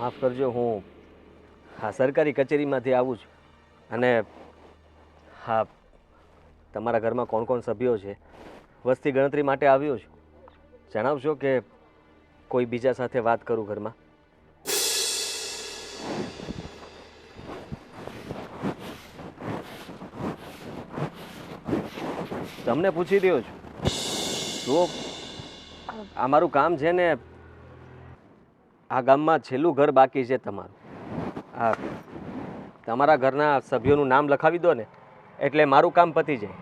માફ કરજો, હું હા સરકારી કચેરીમાંથી આવું છું અને હા તમારા ઘરમાં કોણ કોણ સભ્યો છે વસ્તી ગણતરી માટે આવ્યો છું. જણાવશો કે કોઈ બીજા સાથે વાત કરું ઘરમાં? તમને પૂછી રહ્યો છું. જુઓ, આ મારું કામ છે ને આ ગામમાં છેલ્લું ઘર બાકી છે તમારું. આ તમારા ઘરના સભ્યોનું નામ લખાવી દો ને એટલે મારું કામ પતી જાય.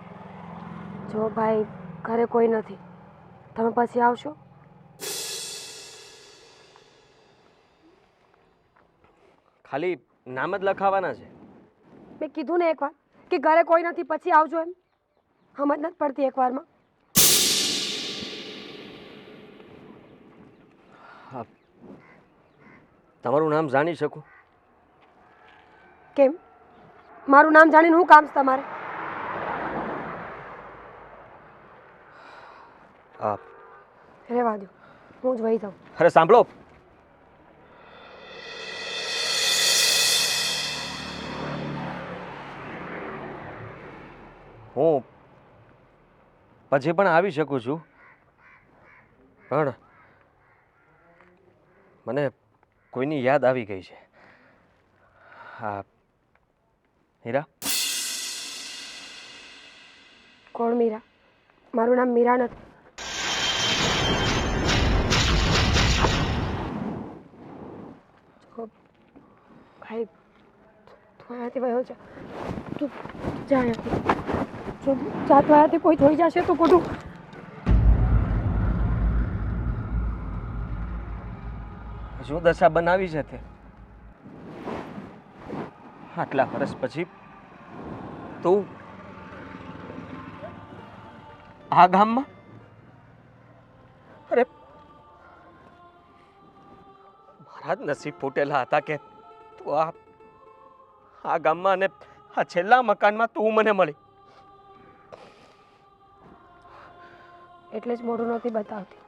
જો ભાઈ ઘરે કોઈ નથી, તમે પછી આવશો? ખાલી નામ જ લખાવાના છે. મેં કીધું ને એકવાર કે ઘરે કોઈ નથી પછી આવજો એમ. સમજ નથી પડતી એકવારમાં. હા, તમારું નામ જાણી શકું? કેમ? મારું નામ જાણીને શું કામ છે તમારે? હા, રહેવા દો, હું જ વહી જાઉં. અરે સાંભળો, હું પછી પણ આવી શકું છું, પણ મને કોઈની યાદ આવી ગઈ છે. હા, હીરા. કોણ મીરા? મારું નામ મીરા નથી. ભાઈ તું અહીંયાથી વયો જા. તું જા અહીંયાથી. જો જાત વાયાથી કોઈ જોઈ જશે તો ખોટું. શું દશા બનાવી છે તે? આટલા વર્ષ પછી તું આ ગામમાં? અરે મારા જ નસીબ ફૂટેલા હતા કે તું આ ગામમાં અને આ છેલ્લા મકાનમાં તું મને મળી. એટલે જ મોઢું નહોતી બતાવતી.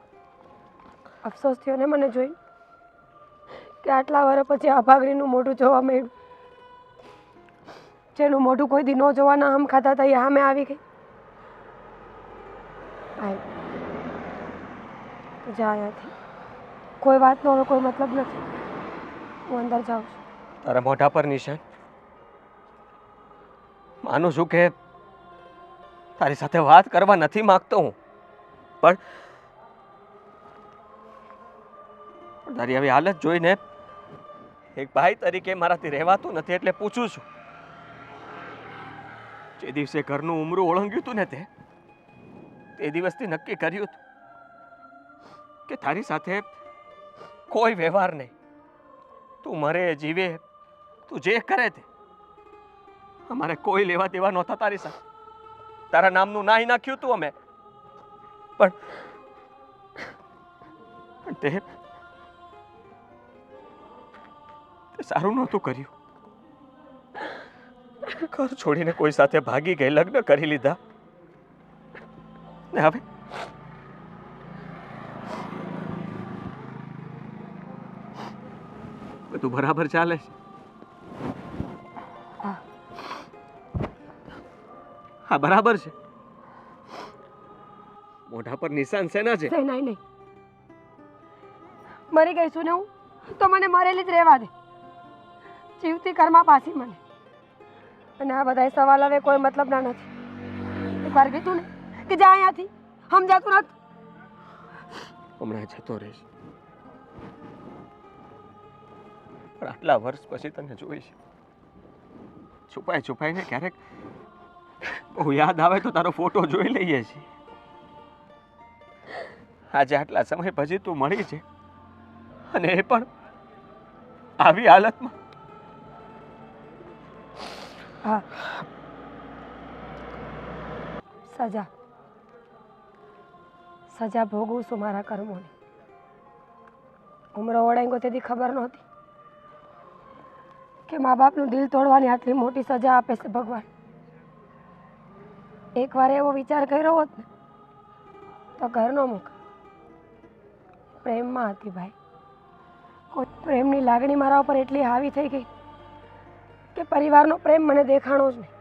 અફસોસ થયો ને મને જોઈ કે આટલા વર્ષ પછી અભાગણીનું મોઢું જોવા મળ્યું. જેનું મોઢું કોઈ દી ન જોવાના આમ ખાતા હતા એ સામે આવી ગઈ. ભાઈ જા અહીંયાથી. કોઈ વાતનો હવે કોઈ મતલબ નથી. હું અંદર જાઉં છું. તારા મોઢા પર નિશાન. માનું છું કે તારી સાથે વાત કરવા નથી માંગતો હું, પણ તારી આવી હાલત જોઈને એક ભાઈ તરીકે મારાથી રહેવાતું નથી એટલે પૂછું છું. જે દિવસે ઘરનું ઉમરું ઓળંગ્યું હતું ને તે દિવસથી નક્કી કર્યું હતું કે તારી સાથે કોઈ વ્યવહાર નહીં. તું મરે જીવે, તું જે કરે તે, અમારે કોઈ લેવા દેવા નહોતા તારી સાથે. તારા નામનું નાહી નાખ્યું તું અમે, પણ તે સારું નહોતું કર્યું. ઘર છોડીને કોઈ સાથે ભાગી ગઈ, લગ્ન કરી લીધા ને હવે બધું બરાબર ચાલે છે? હા બરાબર છે. મોઢા પર નિશાન શેના છે? નહીં નહીં, મરી ગઈ છું ને હું તો મને મરેલી જ રહેવા દે. જીવતી ઘરમાં પાછી મને. અને આ બધા સવાલ હવે કોઈ મતલબ ના નથી. એકવાર કીધું ને કે જા અહીંયાથી. સમજાતું નથી. હમણાં જતો રહીશ, પણ આટલા વર્ષ પછી તને જોઈશ. છુપાઈ છુપાઈને ક્યારેક બહુ યાદ આવે તો તારો ફોટો જોઈ લઈએ છીએ. આજે આટલા સમય પછી તું મળી છે અને એ પણ આવી હાલતમાં. હા, સજા ભોગવું છું મારા કર્મોની. ઉમરો ઓળંગો તેથી ખબર નહોતી કે મા બાપનું દિલ તોડવાની આટલી મોટી સજા આપે છે ભગવાન. એકવાર એવો વિચાર કર્યો હોત ને તો ઘરનો મુખ પ્રેમમાં હતી ભાઈ. કોઈ પ્રેમની લાગણી મારા ઉપર એટલી હાવી થઈ ગઈ કે પરિવારનો પ્રેમ મને દેખાણો જ નહીં.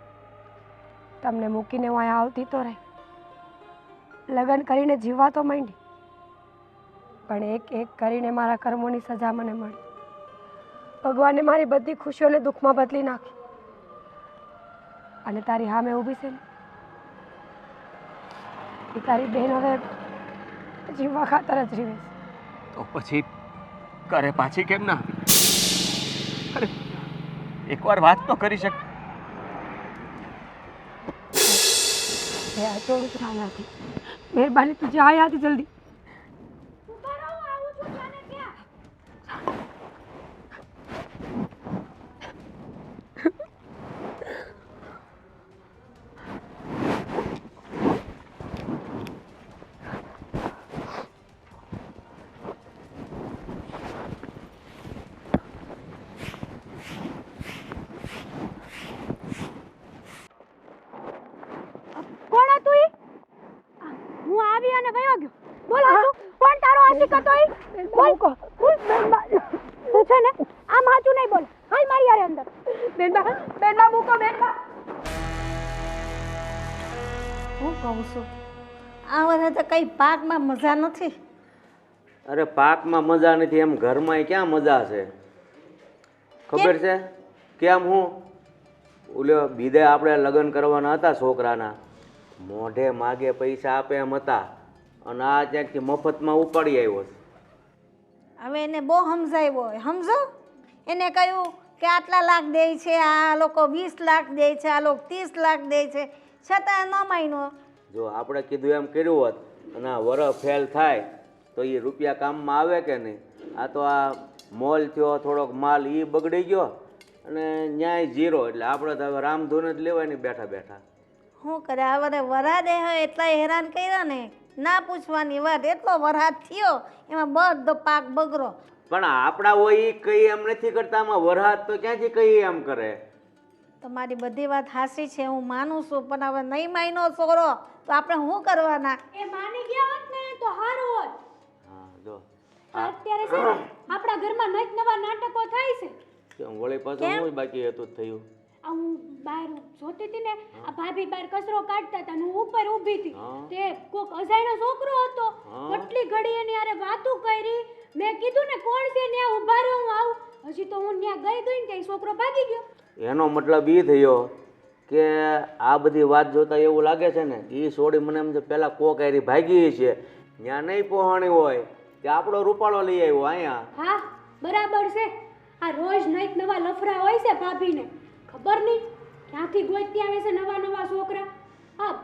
તમને મૂકીને હું અહીંયા આવતી તો રહી, લગ્ન કરીને જીવવા તો માંડી, પણ એક એક કરીને મારા કર્મોની સજા મને મળી. ભગવાને મારી બધી ખુશીઓને દુઃખમાં બદલી નાખી. અને તારી સામે ઊભી છે ને એ તારી બહેન હવે જીવવા ખાતર જ રીવે છે. તો પછી ઘરે પાછી કેમ ના આવી? અરે એકવાર વાત તો કરી શક. થોડું ધ્યાન રાખી, મહેરબાની તું જા અહીંયાથી જલ્દી. કોણ હતું ઈ? હું આવી અને વયો ગયો. બોલ હતું કોણ તારો આશિક હતો ઈ? બોલ કો તું છે ને આમ હાચું નહીં બોલ. હાલ મારી યારે અંદર. બેનબા મૂકો બેનબા. હું કહું છું આ વખતે કઈ પાકમાં મજા નથી. અરે પાકમાં મજા નથી એમ ઘરમાં ક્યાં મજા છે? ખબર છે કેમ? હું ઓલો બીજે આપણે લગ્ન કરવાના હતા છોકરાના, મોઢે માગે પૈસા આપે એમ હતા, અને આ ક્યાંકથી મફતમાં ઉપાડી આવ્યો છે. હવે એને બહુ સમજાવ્યો હોય, સમજો. એને કહ્યું કે આટલા લાખ દે છે, આ લોકો 20 લાખ દે છે, આ લોકો 30 લાખ દે છે, છતાં ન માન્યો. જો આપણે કીધું એમ કર્યું હોત અને આ વરહ ફેલ થાય તો એ રૂપિયા કામમાં આવે કે નહીં? આ તો આ મોલ થયો, થોડોક માલ એ બગડી ગયો અને ન્યાય જીરો. એટલે આપણે તો હવે રામધૂન જ લેવાય ને બેઠા બેઠા. શું કરે આ વરે વરાદે હોય એટલા હેરાન કર્યા ને, ના પૂછવાની વાત. એટલો વરસાદ થયો એમાં બધો પાક બગડો. પણ આપણા હોય એ કઈ એમ નથી કરતા, આમાં વરસાદ તો ક્યાંથી કઈ એમ કરે? તમારી બધી વાત હાસી છે, હું માનું છું, પણ હવે નહીં માન્યો છોરો તો આપણે શું કરવાના? એ માની ગયા હોત ને તો સારું હોત. હા જો અત્યારે છે ને આપણા ઘરમાં નત નવા નાટકો થાય છે. કેમ વળી પાછું હું બાકી હતું જ થયું? આ હું બહાર જોતી હતી ને, આ ભાભી બહાર કચરો કાઢતા હતા ને હું ઉપર ઊભી હતી. તે કોક અજાણ્યો છોકરો હતો, કેટલી ઘડી એની હારે વાતું કરી. મેં કીધું ને કોણ છે ન્યા ઊભા રહો, હું આવું. હજી તો હું ન્યા ગઈ ને ત્યાં છોકરો ભાગી ગયો. એનો મતલબ એ થયો કે આ બધી વાત જોતા એવું લાગે છે ને એ છોડી મને એમ છે પેલા કોક આરી ભાગી છે, ત્યાં નહીં પહોંચણી હોય કે આપણો રૂપાળો લઈ આવ્યો અહીંયા. હા બરાબર છે. આ રોજ નઈત નવા લફરા હોય છે ભાભીને, ખબર નહીં ક્યાંથી ગોતતી આવે છે નવા નવા છોકરા. હા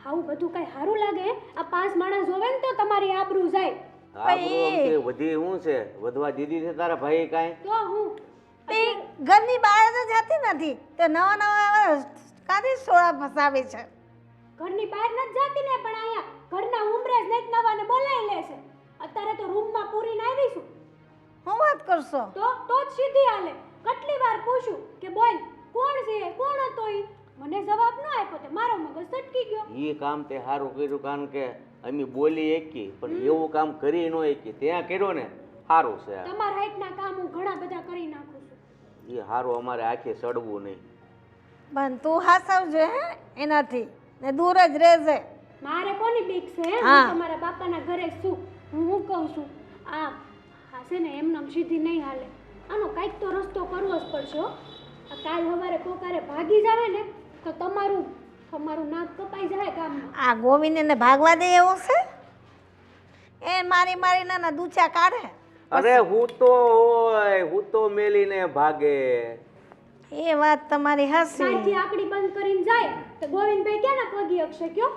આવું બધું કઈ સારું લાગે? આ 5 માણસ જોવે ને તો તમારી આબરૂ જાય. આપણું આમ કે વધી શું છે? વધવા દીધી છે તારા ભાઈ કાંઈ? તો હું તે ઘરની બહાર જ જતી નથી તો નવા નવા કાંથી સોળા ફસાવે છે. ઘરની બહાર નથી જાતી ને, પણ અહીંયા ઘરના ઉમરે જ નઈત નવાને બોલાવી લે છે. અત્યારે તો રૂમમાં પૂરીને આવી છું. શું વાત કરશો? તો જ સીધી હાલે. કેટલી વાર પૂછું કે બોલ કોણ છે, કોણ હતો ઈ? મને જવાબ ન આપ્યો તો મારો મગજ સટકી ગયો. એ કામ તે સારું કર્યું, કારણ કે અમે બોલી એકી પણ એવું કામ કરી ન એકી. ત્યાં કર્યો ને સારું છે. તમારા હાઈટના કામ હું ઘણા બધા કરી નાખું છું. એ સારું, અમારે આખે સડવું નહીં. પણ તું હાસવજે હે એનાથી ને દૂર જ રહેજે. મારે કોની બીક છે? હું હા. તમારા બાપાના ઘરે છું. હું કહું છું આ છે ને એમને સીધી નહીં હાલે. આનો કાંઈક તો રસ્તો કરવો જ પડશે હો. આ કાલ સવારે કોકારે ભાગી જાવે ને તો તમારું નાક કપાઈ જાય ગામમાં. આ ગોવિંદને ભાગવા દે એવું છે? એ મારી મારી નાના દૂચા કાઢે. અરે હું તો મેલીને ભાગે. એ વાત તમારી હાસી. સાચી આકડી બંધ કરીને જાય તો ગોવિંદભાઈ ક્યાંના પગી અક્ષે કયો?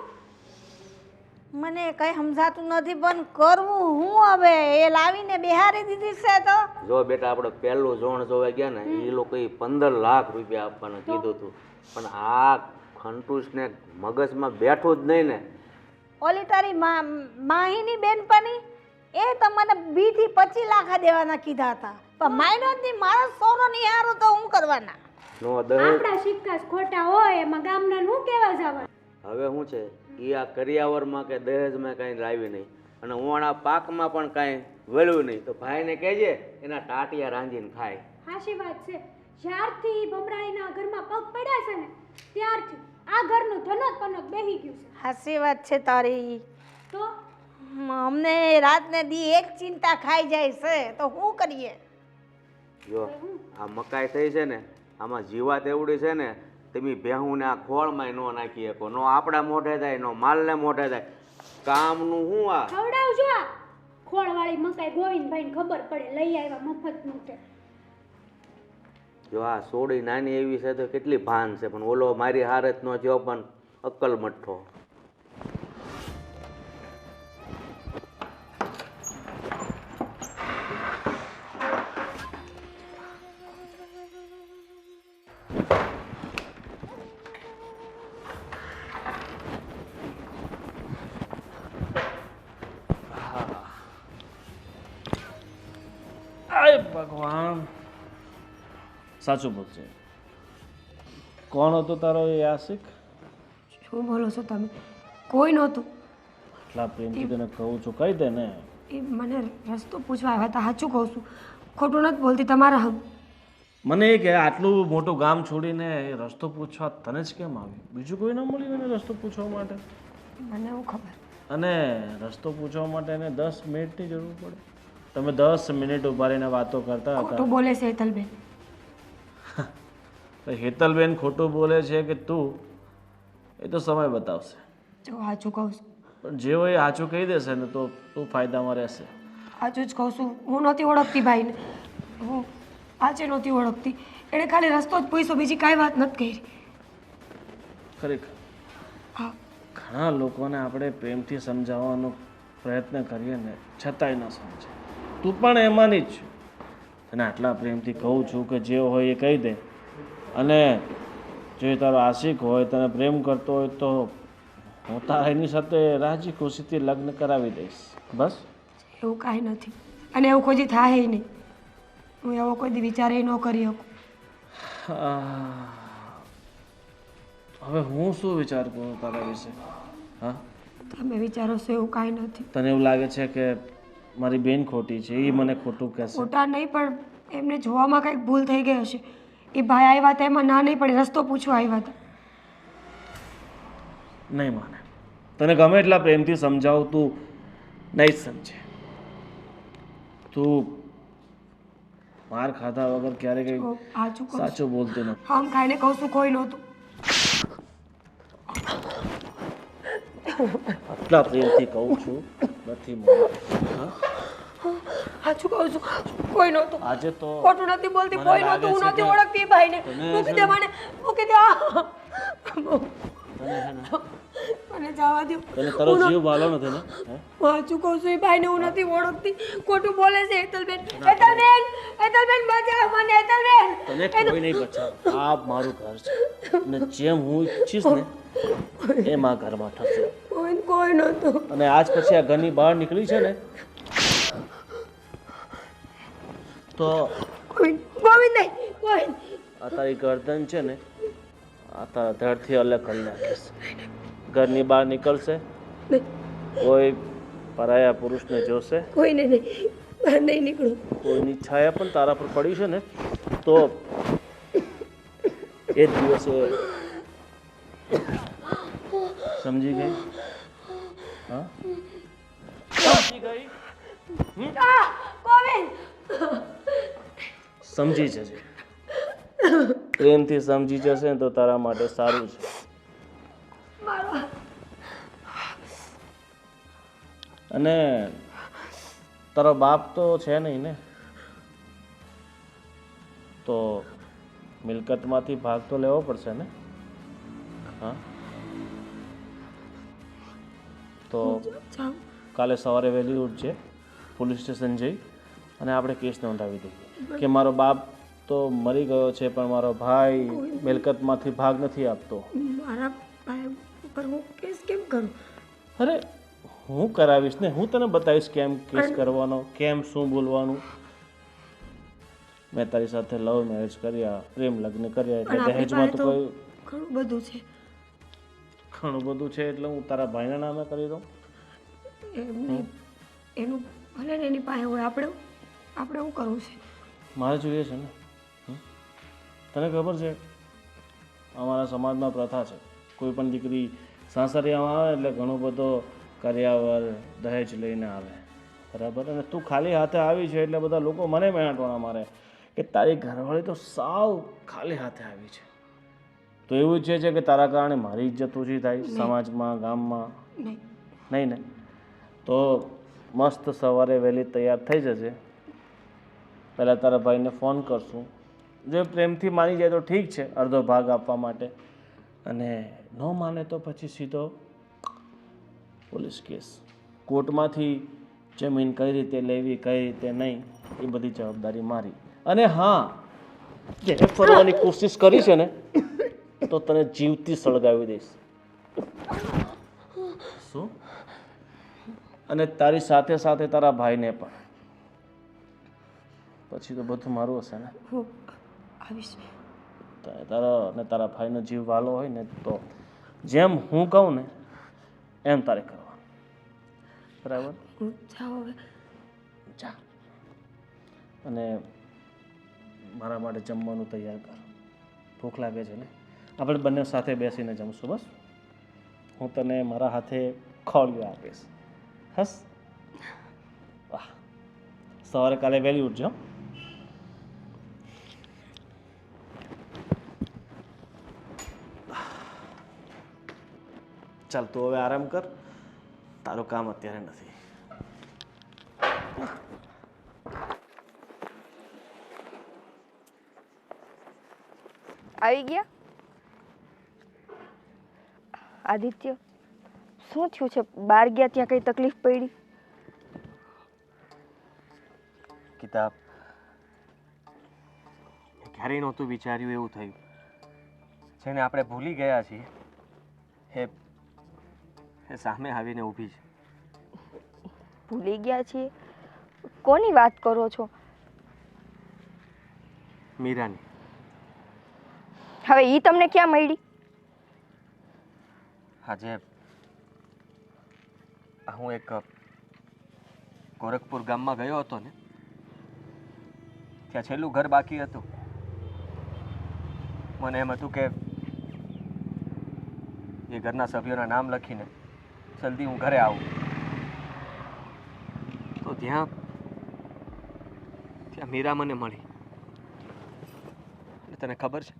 મને કઈ સમજાતું નથી, પણ કરવું હું હવે? એ લાવીને બેહારી દીધી છે તો. જો બેટા આપણે પહેલું ઝોણ જોવા ગયા ને એ લોકોએ 15 લાખ રૂપિયા આપવાનું કીધું હતું, પણ આ ખંટુસને મગજમાં બેઠું જ નહીં ને. ઓલી તારી માહીની બેનપણી એ તમને 20 થી 25 લાખ દેવાના કીધા હતા, પણ માયનો જ નહીં. મારો સોનો નહીં હારો તો હું કરવાના? નો દહેજ આપણા સિક્કા ખોટા હોય એમાં ગામના હું કેવા જવા. હવે શું છે એ આ કરિયાવરમાં કે દહેજમાં કાંઈ લાવી નહીં, અને ઓણા પાકમાં પણ કાંઈ વળ્યું નહીં તો ભાઈને કહેજે એના ટાટિયા રાંધીને ખાય. હાશી વાત છે. જ્યારથી ભમરાણીના ઘરમાં પગ પડ્યા છે ને ત્યારથી આ ઘરનું ધનોત પનોત બેહી ગયું છે. હાચી વાત છે તારી. તો અમને રાતને દી એક ચિંતા ખાઈ જાય છે તો શું કરીએ? જો આ મકાઈ થઈ છે ને આમાં જીવાત એવડી છે ને તમે ભેહુંને આ ખોળમાંય ન નાખી શકો. નો આપણા મોઢે થાય નો માલને મોઢે થાય. કામનું શું આ? ખવડાવજો આ ખોળવાળી મકાઈ ગોવિંદભાઈને ખબર પડે લઈ આવ્યા મફતનું તે. જો આ સોડી નાની એવી છે તો કેટલી ભાન છે, પણ ઓલો મારી હારત નો થયો પણ અક્કલ મઠ્ઠો. આય ભગવાન, સાચું બોલશે. કોણ હતો તારો એ આશિક? શું બોલો છો તમે? કોઈ નહોતું. એટલા પ્રેમથી તને કહું છું, કહી દે ને. એ મને રસ્તો પૂછવા આવ્યા હતા. સાચું કહું છું, ખોટું નથી બોલતી તમારા હમ. મને એ કે આટલું મોટું ગામ છોડીને એ રસ્તો પૂછવા તને જ કેમ આવ્યું? બીજું કોઈ ન મળ્યું એને રસ્તો પૂછવા માટે? મને એવું ખબર. અને રસ્તો પૂછવા માટે એને 10 મિનિટની જરૂર પડે. તમે 10 મિનિટ ઉભા રહીને વાતો કરતા હતા. ખોટું બોલે છે હેતલબેન. તો હેતલબેન ખોટું બોલે છે કે તું, એ તો સમય બતાવશે. જો સાચું કહું છું. પણ જે હોય એ સાચું કહી દેશે ને તો તું ફાયદામાં રહેશે. સાચું જ કહું છું. હું નહોતી ઓળખતી ભાઈને. હું આજે નહોતી ઓળખતી. એણે ખાલી રસ્તો જ પૂછ્યો, બીજી કાંઈ વાત નથી કરી. ખરેખર હા, ઘણા લોકોને આપણે પ્રેમથી સમજાવવાનો પ્રયત્ન કરીએ ને છતાંય ન સમજે. તું પણ એમાંની જ છે. તને આટલા પ્રેમથી કહું છું કે જે હોય એ કહી દે. અને જો એ તારો આશિક હોય, તને પ્રેમ કરતો હોય તો હું તારા એની સાથે રાજી ખુશીથી લગ્ન કરાવી દઈશ. બસ. એવું કાંઈ નથી. અને એવું કોઈ દી થાય નહીં. હું એવો કોઈ દી વિચારે ન કરી શકું. હવે હું શું વિચાર કરું તારા વિશે? હા, તમે વિચારો છો એવું કાંઈ નથી. તને એવું લાગે છે કે મારી બેન ખોટી છે, એ મને ખોટું કહેશે? ખોટા નહીં, પણ એમને જોવામાં કંઈક ભૂલ થઈ ગઈ હશે. એ ભાઈ આવ્યા હતા એમાં ના નહીં પડી, રસ્તો પૂછવા આવ્યા હતા. નહીં માને. તને ગમે એટલા પ્રેમથી સમજાવું તું નહીં જ સમજે. તું માર ખાધા વગર ક્યારે કઈ સાચું કહું છું. સાચું બોલતી નથી. આમ ખાઈને કહું છું, કોઈ નહોતું. આટલા પ્રેમથી કહું છું નથી માનતી. સાચું કહું છું, કોઈ નહોતું. આજે તો ખોટું નથી બોલતી, મને કોઈ લાગે નહોતું. હું છે નથી કે ઓળખતી એ ભાઈને. તને મૂકી છે દે ને- મને, મૂકી દે. તને છે ને, મને જવા દો. તને તારો જીવ વાલો નથી ને? હે? સાચું કહું છું, એ ભાઈને હું નથી ઓળખતી. ખોટું બોલે છે હેતલબેન. હેતલબેન, હેતલબેન બચાવ મને, હેતલબેન. તને કોઈ નહીં બચાવે. આ મારું ઘર છે અને જેમ હું ઈચ્છીશ ને એમ આ ઘરમાં થશે. કોઈ નહોતું. અને આજ પછી આ ઘરની બહાર નીકળી છે ને તો ગોવિંદ નહીં, ગોવિંદ. આ તારી ગરદન છે ને આ તારા ધડથી અલગ કરી નાખીશ. ઘરની બહાર નીકળશે, નહીં, કોઈ પરાયા પુરુષને જોશે, કોઈને નહીં, બહાર નહીં નીકળું. કોઈની છાયા પણ તારા પર પડી છે ને તો એ જ દિવસે સમજી ગઈ? હા, સમજી ગઈ? ગોવિંદ. સમજી જજે. પ્રેમથી સમજી જશે ને તો તારા માટે સારું છે. અને તારો બાપ તો છે નહીં ને, તો મિલકતમાંથી ભાગ તો લેવો પડશે ને? હા, તો જાઓ. કાલે સવારે વહેલી ઉઠજે, પોલીસ સ્ટેશન જઈ અને આપણે કેસ નોંધાવી દઈએ કે મારો બાપ તો મરી ગયો છે પણ મારો ભાઈ મિલકતમાંથી ભાગ નથી આપતો. મારા ભાઈ ઉપર હું કેસ કેમ કરું? અરે હું કરાવીશ ને, હું તને બતાવીશ કેમ કેસ કરવાનો, કેમ શું બોલવાનું. મેં તારી સાથે લવ મેરેજ કર્યા, પ્રેમ લગ્ન કર્યા, એટલે પણ આપણી દહેજમાં પાસે તો તો કોઈ ઘણું બધું છે. ઘણું બધું છે એટલે હું તારા ભાઈના નામે કરી દઉં? એમને એનું ભલે ને એની પાસે હોય, આપણે શું કરવું છે? મારે જોઈએ છે ને. તને ખબર છે અમારા સમાજમાં પ્રથા છે, કોઈ પણ દીકરી સાસરિયામાં આવે એટલે ઘણો બધો કર્યાવર દહેજ લઈને આવે, બરાબર? અને તું ખાલી હાથે આવી છે એટલે બધા લોકો મને મેણાટોણા મારે કે તારી ઘરવાળી તો સાવ ખાલી હાથે આવી છે. તો એવું ઈચ્છે છે કે તારા કારણે મારી ઇજ્જત ઓછી થાય સમાજમાં, ગામમાં? નહીં. નહીં ને? તો મસ્ત સવારે વહેલી તૈયાર થઈ જજે. પહેલાં તારા ભાઈને ફોન કરશું, જો પ્રેમથી માની જાય તો ઠીક છે, અડધો ભાગ આપવા માટે, અને ન માને તો પછી સીધો પોલીસ કેસ. કોર્ટમાંથી જમીન કઈ રીતે લેવી, કઈ રીતે નહીં, એ બધી જવાબદારી મારી. અને હા, જેને ફરવાની કોશિશ કરી છે ને તો તને જીવતી સળગાવી દઈશ. શું? અને તારી સાથે સાથે તારા ભાઈને પણ. પછી તો બધું મારું હશે ને? હું આવીશ. તારા અને તારા ભાઈનો જીવ વાલો હોય ને તો જેમ હું કહું ને એમ તારે કરવાનું, બરાબર? હું જાઉં હવે. જા. અને મારા માટે જમવાનું તૈયાર કર. ભૂખ લાગે છે ને? આપણે બંને સાથે બેસીને જમશું. બસ હું તને મારા હાથે ખોળ્યું આપીશ. હસ? વાહ. સવારે કાલે વહેલી ઉઠજો. ચાલ તું હવે આરામ કર, તારું કામ અત્યારે નથી. આવી ગયા આદિત્ય? શું થયું છે? બહાર ગયા ત્યાં કઈ તકલીફ પડી? કિતાબ ક્યારેય નહોતું વિચાર્યું એવું થયું. જેને આપણે ભૂલી ગયા છીએ એ સામે આવીને ઊભી છે. ભૂલી ગયા છીએ? કોની વાત કરો છો? મીરાની. હવે ઈ તમને ક્યાં મળી? આજે હું એક ગોરખપુર ગામમાં ગયો હતો ને, ત્યાં છેલ્લું ઘર બાકી હતું. મને એમ હતું કે એ ઘરના સભ્યોના નામ લખીને જલ્દી હું ઘરે આવું. તો ત્યાં મીરા મને મળી. અને તને ખબર છે,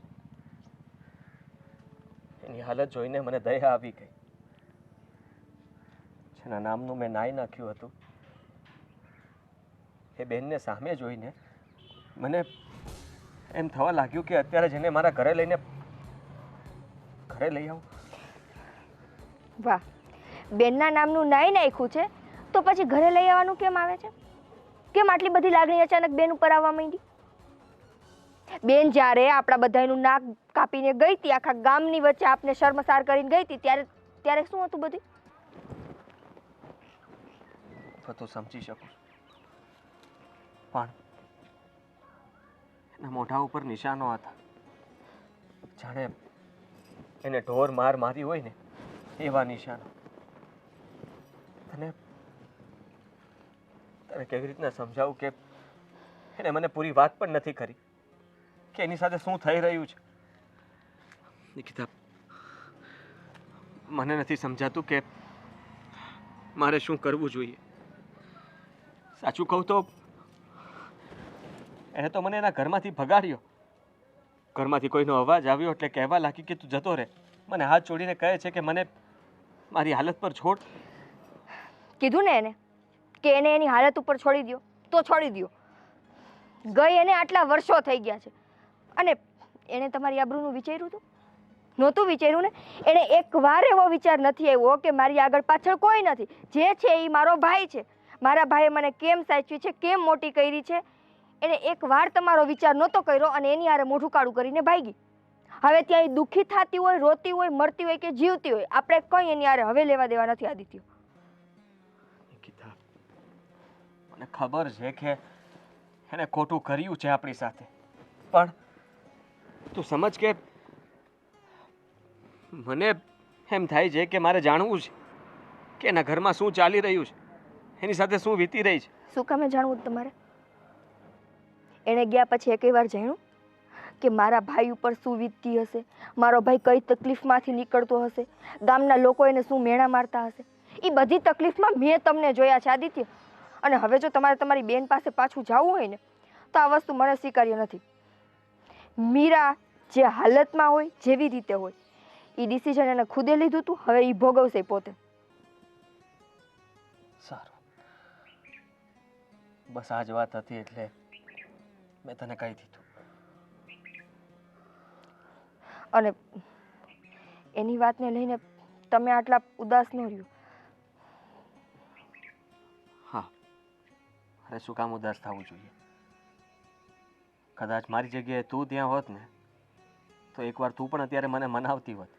એની હાલત જોઈને મને દયા આવી ગઈ. જેના નામનું મેં નાઈ નાખ્યું હતું એ બેનને સામે જોઈને મને એમ થવા લાગ્યું કે અત્યારે જેને મારા ઘરે લઈ આવું. વાહ, બેનના નામનું નાઈ નાખ્યું છે તો પછી ઘરે લઈ આવવાનું કેમ આવે છે? કેમ આટલી બધી લાગણી અચાનક બેન ઉપર આવવા માંડી? બેન જ્યારે આપણા બધાનું નાક કાપીને ગઈ હતી, આખા ગામની વચ્ચે આપને શર્મસાર કરીને ગઈ હતી, ત્યારે શું હતું બધું? તો સમજી શકું, પણ એના મોઢા ઉપર નિશાનો હતા, જાણે એને ઢોર માર મારી હોય ને એવા નિશાનો. તને કેવી રીતના સમજાવું કે એને મને પૂરી વાત પણ નથી કરી કે એની સાથે શું થઈ રહ્યું છે. નિકિતા, મને નથી સમજાતું કે મારે શું કરવું જોઈએ. સાચું કહું તો એને તો મને એના ઘરમાંથી ભગાડ્યો. ઘરમાંથી કોઈનો અવાજ આવ્યો એટલે કહેવા લાગી કે તું જતો રહે. મને હાથ જોડીને કહે છે કે મને મારી હાલત પર છોડ. કીધું ને એને કે એને એની હાલત ઉપર છોડી દો તો છોડી દો. ગઈ એને આટલા વર્ષો થઈ ગયા છે અને એને તમારી આબરૂનું વિચાર્યું હતું? નહોતું વિચાર્યું ને. એને એકવાર એવો વિચાર નથી આવ્યો કે મારી આગળ પાછળ કોઈ નથી, જે છે એ મારો ભાઈ છે, મારા ભાઈએ મને કેમ સાચવી છે, કેમ મોટી કરી છે, એને એકવાર તમારો વિચાર નહોતો કર્યો અને એની હારે મોઢું કાળું કરીને ભાગી. હવે ત્યાં એ દુઃખી થતી હોય, રોતી હોય, મરતી હોય કે જીવતી હોય, આપણે કંઈ એની હારે હવે લેવા દેવા નથી. આદિત્ય, નિકિતા, મને ખબર છે કે એને ખોટું કર્યું છે આપણી સાથે, પણ તું સમજ કે મને એમ થાય છે કે મારે જાણવું છે કે એના ઘરમાં શું ચાલી રહ્યું છે, એની સાથે શું વીતી રહી છે? શું કામે જાણવું તમારે? એણે ગયા પછી એકેય વાર જાણ્યું કે મારા ભાઈ ઉપર શું વીતતી હશે, મારો ભાઈ કઈ તકલીફમાંથી નીકળતો હશે, ગામના લોકો એને શું મેણા મારતા હશે? એ બધી તકલીફમાં મેં તમને જોયા છે આદિત્ય. અને હવે જો તમારે તમારી બેન પાસે પાછું જવું હોય ને તો આ વસ્તુ મને સ્વીકાર્ય નથી. મીરા જે હાલતમાં હોય, જેવી રીતે હોય, એ ડિસિઝન એને ખુદે લીધું હતું, હવે એ ભોગવશે પોતે. સારું, બસ આ જ વાત હતી એટલે મેં તને કહી દીધું. અને એની વાતને લઈને તમે આટલા ઉદાસ ન રહ્યો. હા, અરે શું કામ ઉદાસ થવું જોઈએ? કદાચ મારી જગ્યાએ તું ત્યાં હોત ને તો એકવાર તું પણ અત્યારે મને મનાવતી હોત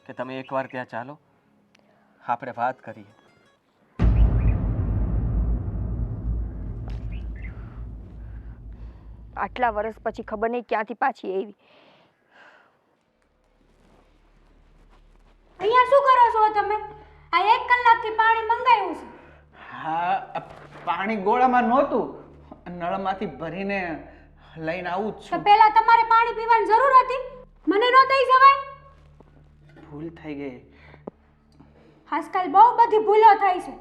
કે તમે એકવાર ત્યાં ચાલો, આપણે વાત કરીએ. આટલા વર્ષ પછી ખબર નહીં ક્યાંથી પાછી આવી. અહીંયા શું કરો છો તમે? આ 1 કલાકથી પાણી મંગાવ્યું છે. હા, પાણી ગોળામાં નહોતું, નળમાંથી ભરીને લઈને આવું જ તો છું. પહેલા તમારે પાણી પીવાની જરૂર હતી, મને ન દઈ જવાય? ભૂલ થઈ ગઈ. આજકાલ બહુ બધી ભૂલો થાય છે.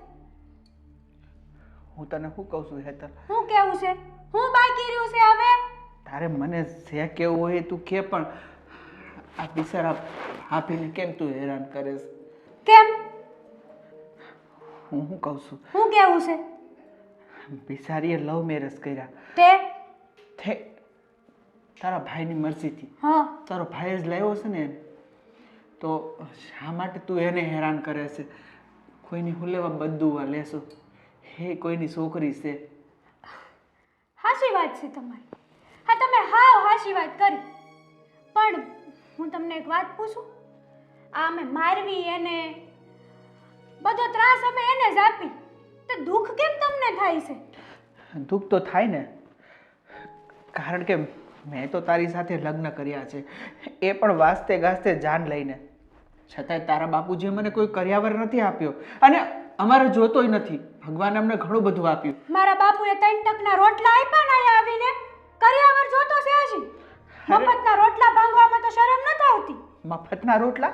હું તને શું કહું છું હેતલ, શું કેવું છે? હું બાકી રહ્યું છે હવે? તારે મને જે કેવું હોય તું કે, પણ આ બિચારા ભાભીને કેમ તું હેરાન કરે છે? કેમ? હું શું કહું છું, શું કેવું છે? બિચારીએ લવ મેરેજ કર્યા તે તારા ભાઈની મરજીથી. હા, તારો ભાઈ જ લાવ્યો છે ને એને, તો શા માટે તું એને હેરાન કરે છે? કોઈની હું લેવા બધું લેશો? હે કોઈની છોકરી છે. હાચી વાત છે તમારી. હા, તમે હાવ હાચી વાત કરી. પણ હું તમને એક વાત પૂછું? આ અમે મારવી એને, બધો ત્રાસ અમે એને જ આપી, તો દુઃખ કેમ તમને થાય છે? દુઃખ તો થાય ને, કારણ કે મેં તો તારી સાથે લગ્ન કર્યા છે, એ પણ વાસ્તે ગાસ્તે જાન લઈને. છતાંય તારા બાપુજીએ મને કોઈ કર્યાવર નથી આપ્યો, અને અમારે જોતોય નથી. ભગવાન અમને ઘણું બધું આપ્યું. મારા બાપુએ 3 ટકના રોટલા આપ્યા ને અહીંયા આવીને, કર્યાવર જોતો છે હજી? મફતના રોટલા ભાંગવામાં તો શરમ નથી આવતી? મફતના રોટલા?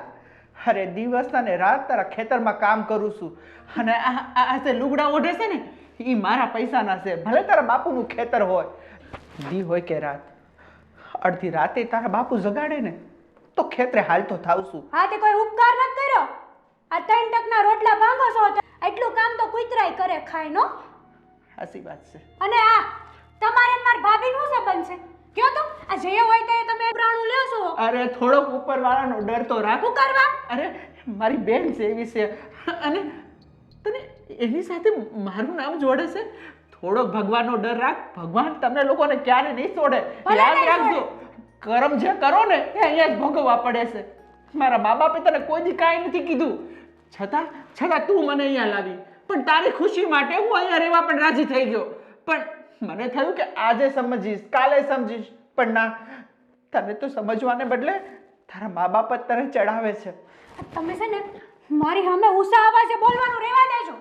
અરે દિવસના ને રાત તારા ખેતરમાં કામ કરું છું, અને આ જે લુગડા ઓઢે છે ને એ મારા પૈસાના છે. ભલે તારા બાપુનું ખેતર હોય, દી હોય કે રાત, અડધી રાતે તારા બાપુ જગાડે ને તો ખેતરે હાલતો થાવ છું. હા, તે કોઈ ઉપકાર નથી કર્યો? આ 3 ટકના રોટલા ભાંગો છો તો એટલું કામ તો કૂતરાય કરે, ખાય નો? સાચી વાત છે. અને આ તમારે ને મારા ભાભીનું શું સંબંધ છે? કયો તો આ જે હોય તે તમે પ્રાણું લ્યો છો. અરે થોડોક ઉપરવાળાનો ડર તો રાખ. શું કરવા? અરે મારી બેન છે એવી છે, અને તને એની સાથે મારું નામ જોડે છે. થોડોક ભગવાનનો ડર રાખ. ભગવાન તમને લોકોને ક્યારે નહીં છોડે. ભલે યાદ નહીં રાખજો, કર્મ જે કરો ને એ અહીંયા જ ભોગવવા પડે છે. મારા મા બાપે તને કોઈ દી કાંઈ નથી કીધું, છતાં તું મને અહીંયા લાવી. પણ તારી ખુશી માટે હું અહીંયા રહેવા પણ રાજી થઈ ગયો. પણ મને થયું કે આજે સમજીશ, કાલે સમજીશ, પણ ના, તને તો સમજવાને બદલે તારા મા બાપ જ તને ચડાવે છે. તમે છે ને મારી સામે ઊંચા અવાજે બોલવાનું રહેવા દેજો.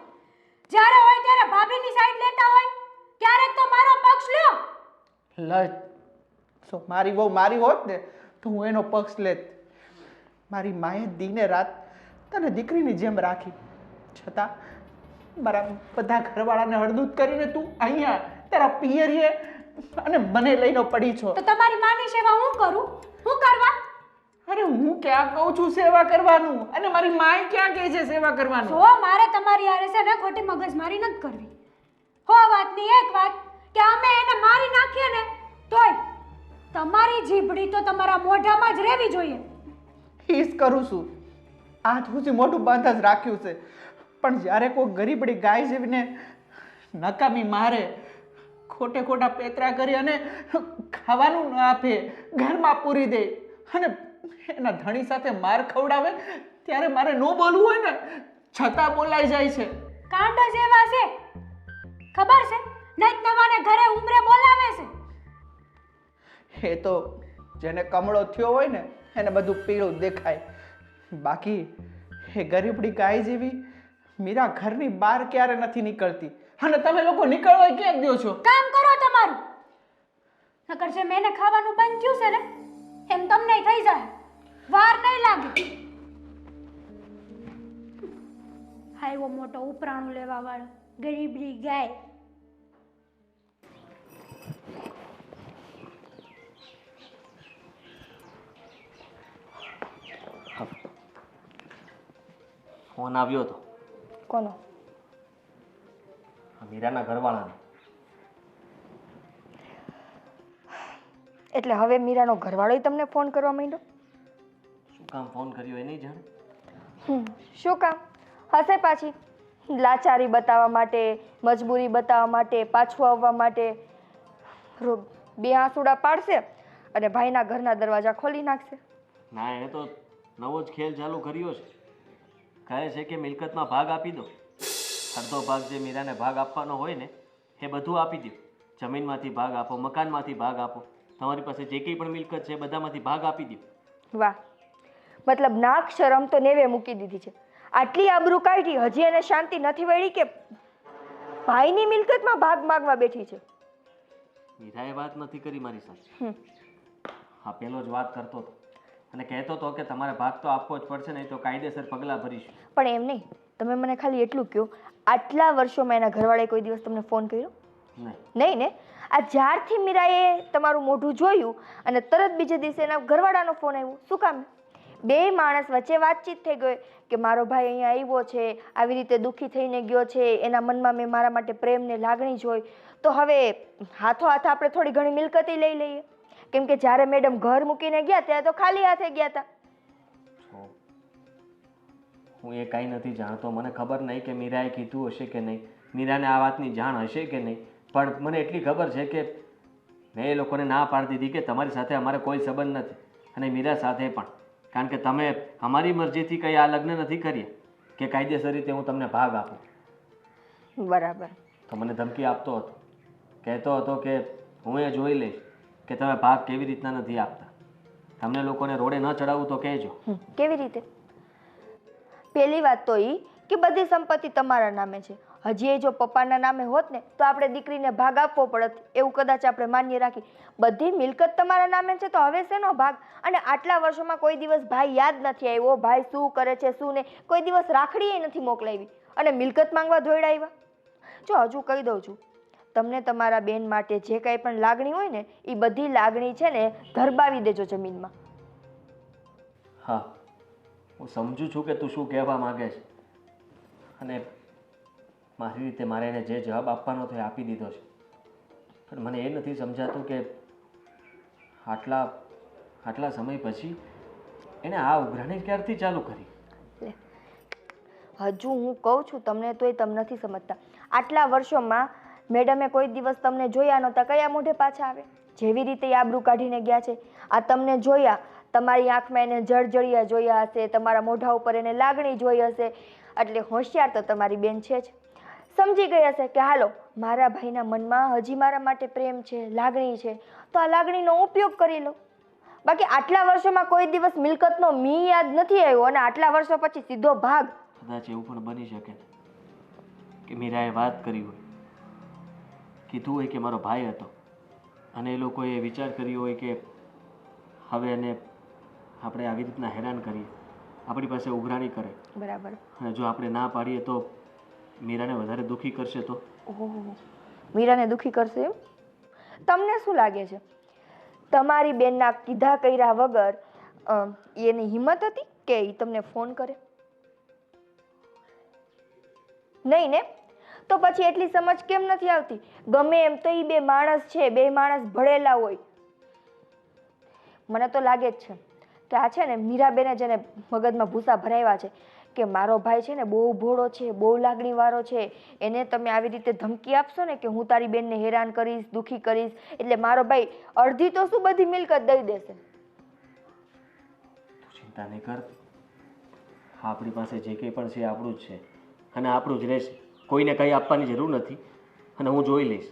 જ્યારે હોય ત્યારે ભાભીની સાઈડ લેતા હોય, ક્યારેક તો મારો પક્ષ લ્યો. લજ, સો મારી બહુ મારી હોત ને તો હું એનો પક્ષ લેત. મારી માએ દીને રાત તને દીકરીની જેમ રાખી, છતાં મારા બધા ઘરવાળાને હળદૂત કરીને તું અહીંયા તારા પિયરીએ અને મને લઈને પડી છો. તો તમારી માની સેવા હું કરું? હું કરવા? અરે હું ક્યાં કહું છું સેવા કરવાનું, અને મારી માએ ક્યાં કહે છે સેવા કરવાનું? જો મારે તમારી હારે છે ને ખોટી મગજમારી નથી કરવી. હો વાતની એક વાત કે અમે એને મારી નાખીએ ને તોય તમારી જીભડી તો તમારા મોઢામાં જ રહેવી જોઈએ. ઈજ કરું છું. આજ સુધી મોટું બંધ જ રાખ્યું છે, પણ જ્યારે કોઈ ગરીબડી ગાય જેવીને નકામી મારે, ખોટે ખોટા પેતરા કરી અને ખાવાનું ન આપે, ઘરમાં પૂરી દે અને એના ધણી સાથે માર ખવડાવે, ત્યારે મારે ન બોલવું હોય ને છતાં બોલાઈ જાય છે. કાંડ જ એવા છે, ખબર છે? નહીં તમારે ઘરે ઉમરે બોલાવે છે. એ તો જેને કમળો થયો હોય ને એને બધું પીળું દેખાય. બાકી એ ગરીબડી ગાય જેવી મીરા ઘરની બહાર ક્યારે નથી નીકળતી અને તમે લોકો નીકળવા ક્યાં દો છો? કામ કરો તમારું. નકર જે મેને ખાવાનું બંધ થયું છે ને એમ તમને થઈ જાય, વાર નહીં લાગે. આવ્યો મોટો ઉપરાણું લેવા વાળો ગરીબડી ગાય. ફોન આવ્યો હતો કોનો? આ મીરાના ઘરવાળાનો. એટલે હવે મીરાનો ઘરવાળો તમને ફોન કરવા માંડ્યો? શું કામ ફોન કર્યો એ નહીં જાણે. શું કામ હશે? પાછી લાચારી બતાવવા માટે, મજબૂરી બતાવવા માટે, પાછું આવવા માટે બે આંસુડા પાડશે અને ભાઈના ઘરના દરવાજા ખોલી નાખશે. ના, એને તો નવો જ ખેલ ચાલુ કર્યો છે. કહે છે કે મિલકતમાં ભાગ આપી દો. અડધો ભાગ જે મીરાને ભાગ આપવાનો હોય ને એ બધું આપી દો. જમીનમાંથી ભાગ આપો, મકાનમાંથી ભાગ આપો, તમારી પાસે જે કંઈ પણ મિલકત છે બધામાંથી ભાગ આપી દો. વાહ, મતલબ નાક શરમ તો નેવે મૂકી દીધી છે. આટલી આબરૂ કાઢી, હજી એને શાંતિ નથી વળી કે ભાઈની મિલકતમાં ભાગ માંગવા બેઠી છે. મીરાએ વાત નથી કરી મારી સાથે. હા, પેલો જ વાત કરતો હતો અને કહેતો હતો કે તમારે ભાગ તો આપવો જ પડશે, નહીં તો કાયદેસર પગલાં ભરીશું. પણ એમ નહીં, તમે મને ખાલી એટલું કહો, આટલા વર્ષોમાં એના ઘરવાળાએ કોઈ દિવસ તમને ફોન કર્યો? નહીં ને? આ જ્યારથી મીરાએ તમારું મોઢું જોયું અને તરત બીજે દિવસે એના ઘરવાળાનો ફોન આવ્યો. શું કામ? બે માણસ વચ્ચે વાતચીત થઈ ગઈ કે મારો ભાઈ અહીંયા આવ્યો છે, આવી રીતે દુઃખી થઈને ગયો છે, એના મનમાં મેં મારા માટે પ્રેમ ને લાગણી જોઈ, તો હવે હાથો હાથ આપણે થોડી ઘણી મિલકતી લઈ લઈએ. કેમ કે જ્યારે મેડમ ઘર મૂકીને ગયા ત્યારે તો ખાલી હાથે ગયા હતા. હું એ કાંઈ નથી જાણતો. મને ખબર નહીં કે મીરાએ કીધું હશે કે નહીં, મીરાને આ વાતની જાણ હશે કે નહીં, પણ મને એટલી ખબર છે કે મેં એ લોકોને ના પાડી દીધી કે તમારી સાથે અમારે કોઈ સંબંધ નથી અને મીરા સાથે પણ. કારણ કે તમે અમારી મરજીથી કંઈ આ લગ્ન નથી કર્યા કે કાયદેસર રીતે હું તમને ભાગ આપું. બરાબર. તો મને ધમકી આપતો હતો, કહેતો હતો કે હું એ જોઈ લઈશ કે તમે ભાગ કેવી રીતના નથી આપતા. તમને લોકોને રોડે ન ચડાવવું તો કહેજો. કેવી રીતે? પહેલી વાત તો એ કે બધી સંપત્તિ તમારા નામે છે. હજી એ જો પપ્પાના નામે હોત ને તો આપણે દીકરીને ભાગ આપવો પડત, એવું કદાચ આપણે માન્ય રાખી. બધી મિલકત તમારા નામે છે તો હવે શેનો ભાગ? અને આટલા વર્ષોમાં કોઈ દિવસ ભાઈ યાદ નથી આવ્યો, ભાઈ શું કરે છે શું નહીં, કોઈ દિવસ રાખડીએ નથી મોકલાવી અને મિલકત માંગવા દોડાવ્યા. જો હજુ કહી દઉં છું, તમને તમારા બેન માટે જે કંઈ પણ લાગણી હોય ને એ બધી લાગણી છે ને ધરબાવી દેજો જમીનમાં. હા, હું સમજુ છું કે તું શું કહેવા માંગે છે અને મારી રીતે મારે એને જે જવાબ આપવાનો હતો એ આપી દીધો છે. પણ મને એ નથી સમજાતું કે આટલા સમય પછી એને આ ઉઘરાણી ક્યારથી ચાલુ કરી? હજુ હું કહું છું તમને તોય તમે નથી સમજતા. આટલા વર્ષોમાં મેડમે કોઈ દિવસ તમને જોયા નહોતા, કયા મોઢે પાછા આવે? જેવી રીતે આબરૂ કાઢીને ગયા છે, આ તમને જોયા, તમારી આંખમાં એને જળજળિયા જોયા હશે, તમારા મોઢા ઉપર એને લાગણી જોઈ હશે, એટલે હોશિયાર તો તમારી બેન છે જ. સમજી ગઈ હશે કે હાલો મારા ભાઈના મનમાં હજી મારા માટે પ્રેમ છે, લાગણી છે, તો આ લાગણીનો ઉપયોગ કરી લો. બાકી આટલા વર્ષોમાં કોઈ દિવસ મિલકતનો મી યાદ નથી આવ્યો અને આટલા વર્ષો પછી સીધો ભાગ. કદાચ એવું પણ બની શકે કે મીરાએ વાત કરી હોય, કીધું હોય કે મારો ભાઈ હતો અને એ લોકોએ વિચાર કર્યો હોય કે હવે એને આપણે આવી રીતના હેરાન કરીએ, આપણી પાસે ઉઘરાણી કરે. બરાબર. અને જો આપણે ના પાડીએ તો મીરાને વધારે દુઃખી કરશે. તો મીરાને દુઃખી કરશે એમ તમને શું લાગે છે? તમારી બેનના કીધા કર્યા વગર એની હિંમત હતી કે એ તમને ફોન કરે? નહીં ને? તો પછી એટલી સમજ કેમ નથી આવતી? ગમે એમ તો એ બે માણસ છે, બે માણસ ભળેલા હોય. મને તો લાગે જ છે કે આ છે ને મીરાબેને જેને મગજમાં ભૂસા ભરાવ્યા છે કે મારો ભાઈ છે ને બહુ ભોળો છે, બહુ લાગણીવાળો છે, એને તમે આવી રીતે ધમકી આપશો ને કે હું તારી બેનને હેરાન કરીશ, દુઃખી કરીશ, એટલે મારો ભાઈ અડધી તો શું બધી મિલકત દઈ દેશે. ચિંતા નહીં કર, આપણી પાસે જે કંઈ પણ છે આપણું જ છે અને આપણું જ રહેશે. કોઈને કંઈ આપવાની જરૂર નથી અને હું જોઈ લઈશ.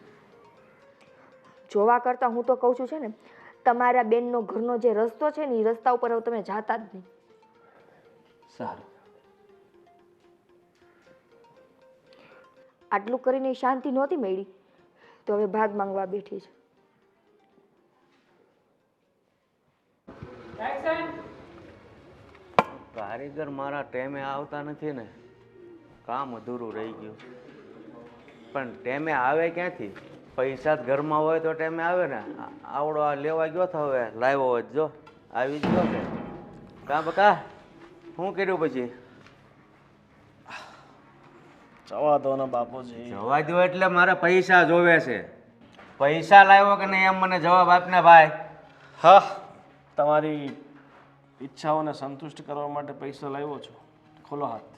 જોવા કરતાં હું તો કહું છું છે ને તમારા બેનનો ઘરનો જે રસ્તો છે ને એ રસ્તા ઉપર હવે તમે જાતા જ નહીં. સારું, આટલું કરીને શાંતિ નહોતી મળી તો હવે ભાગ માંગવા બેઠી છે. કારીગર મારા ટાઈમે આવતા નથી ને, કામ અધૂરું રહી ગયું. પણ ટાઈમે આવે ક્યાંથી? પૈસા જ ઘરમાં હોય તો ટાઈમે આવે ને. આવડો આ લેવા ગયો તો હવે લાવ્યો હોય જો આવી જ ગયો કે કા બકા શું કર્યું પછી? જવા દો ને બાપુજી. જવા દો એટલે મારે પૈસા જોવે છે. પૈસા લાવ્યો કે નહીં એમ મને જવાબ આપને ભાઈ. હા, તમારી ઈચ્છાઓને સંતુષ્ટ કરવા માટે પૈસા લાવ્યો છું. ખોલો હાથ.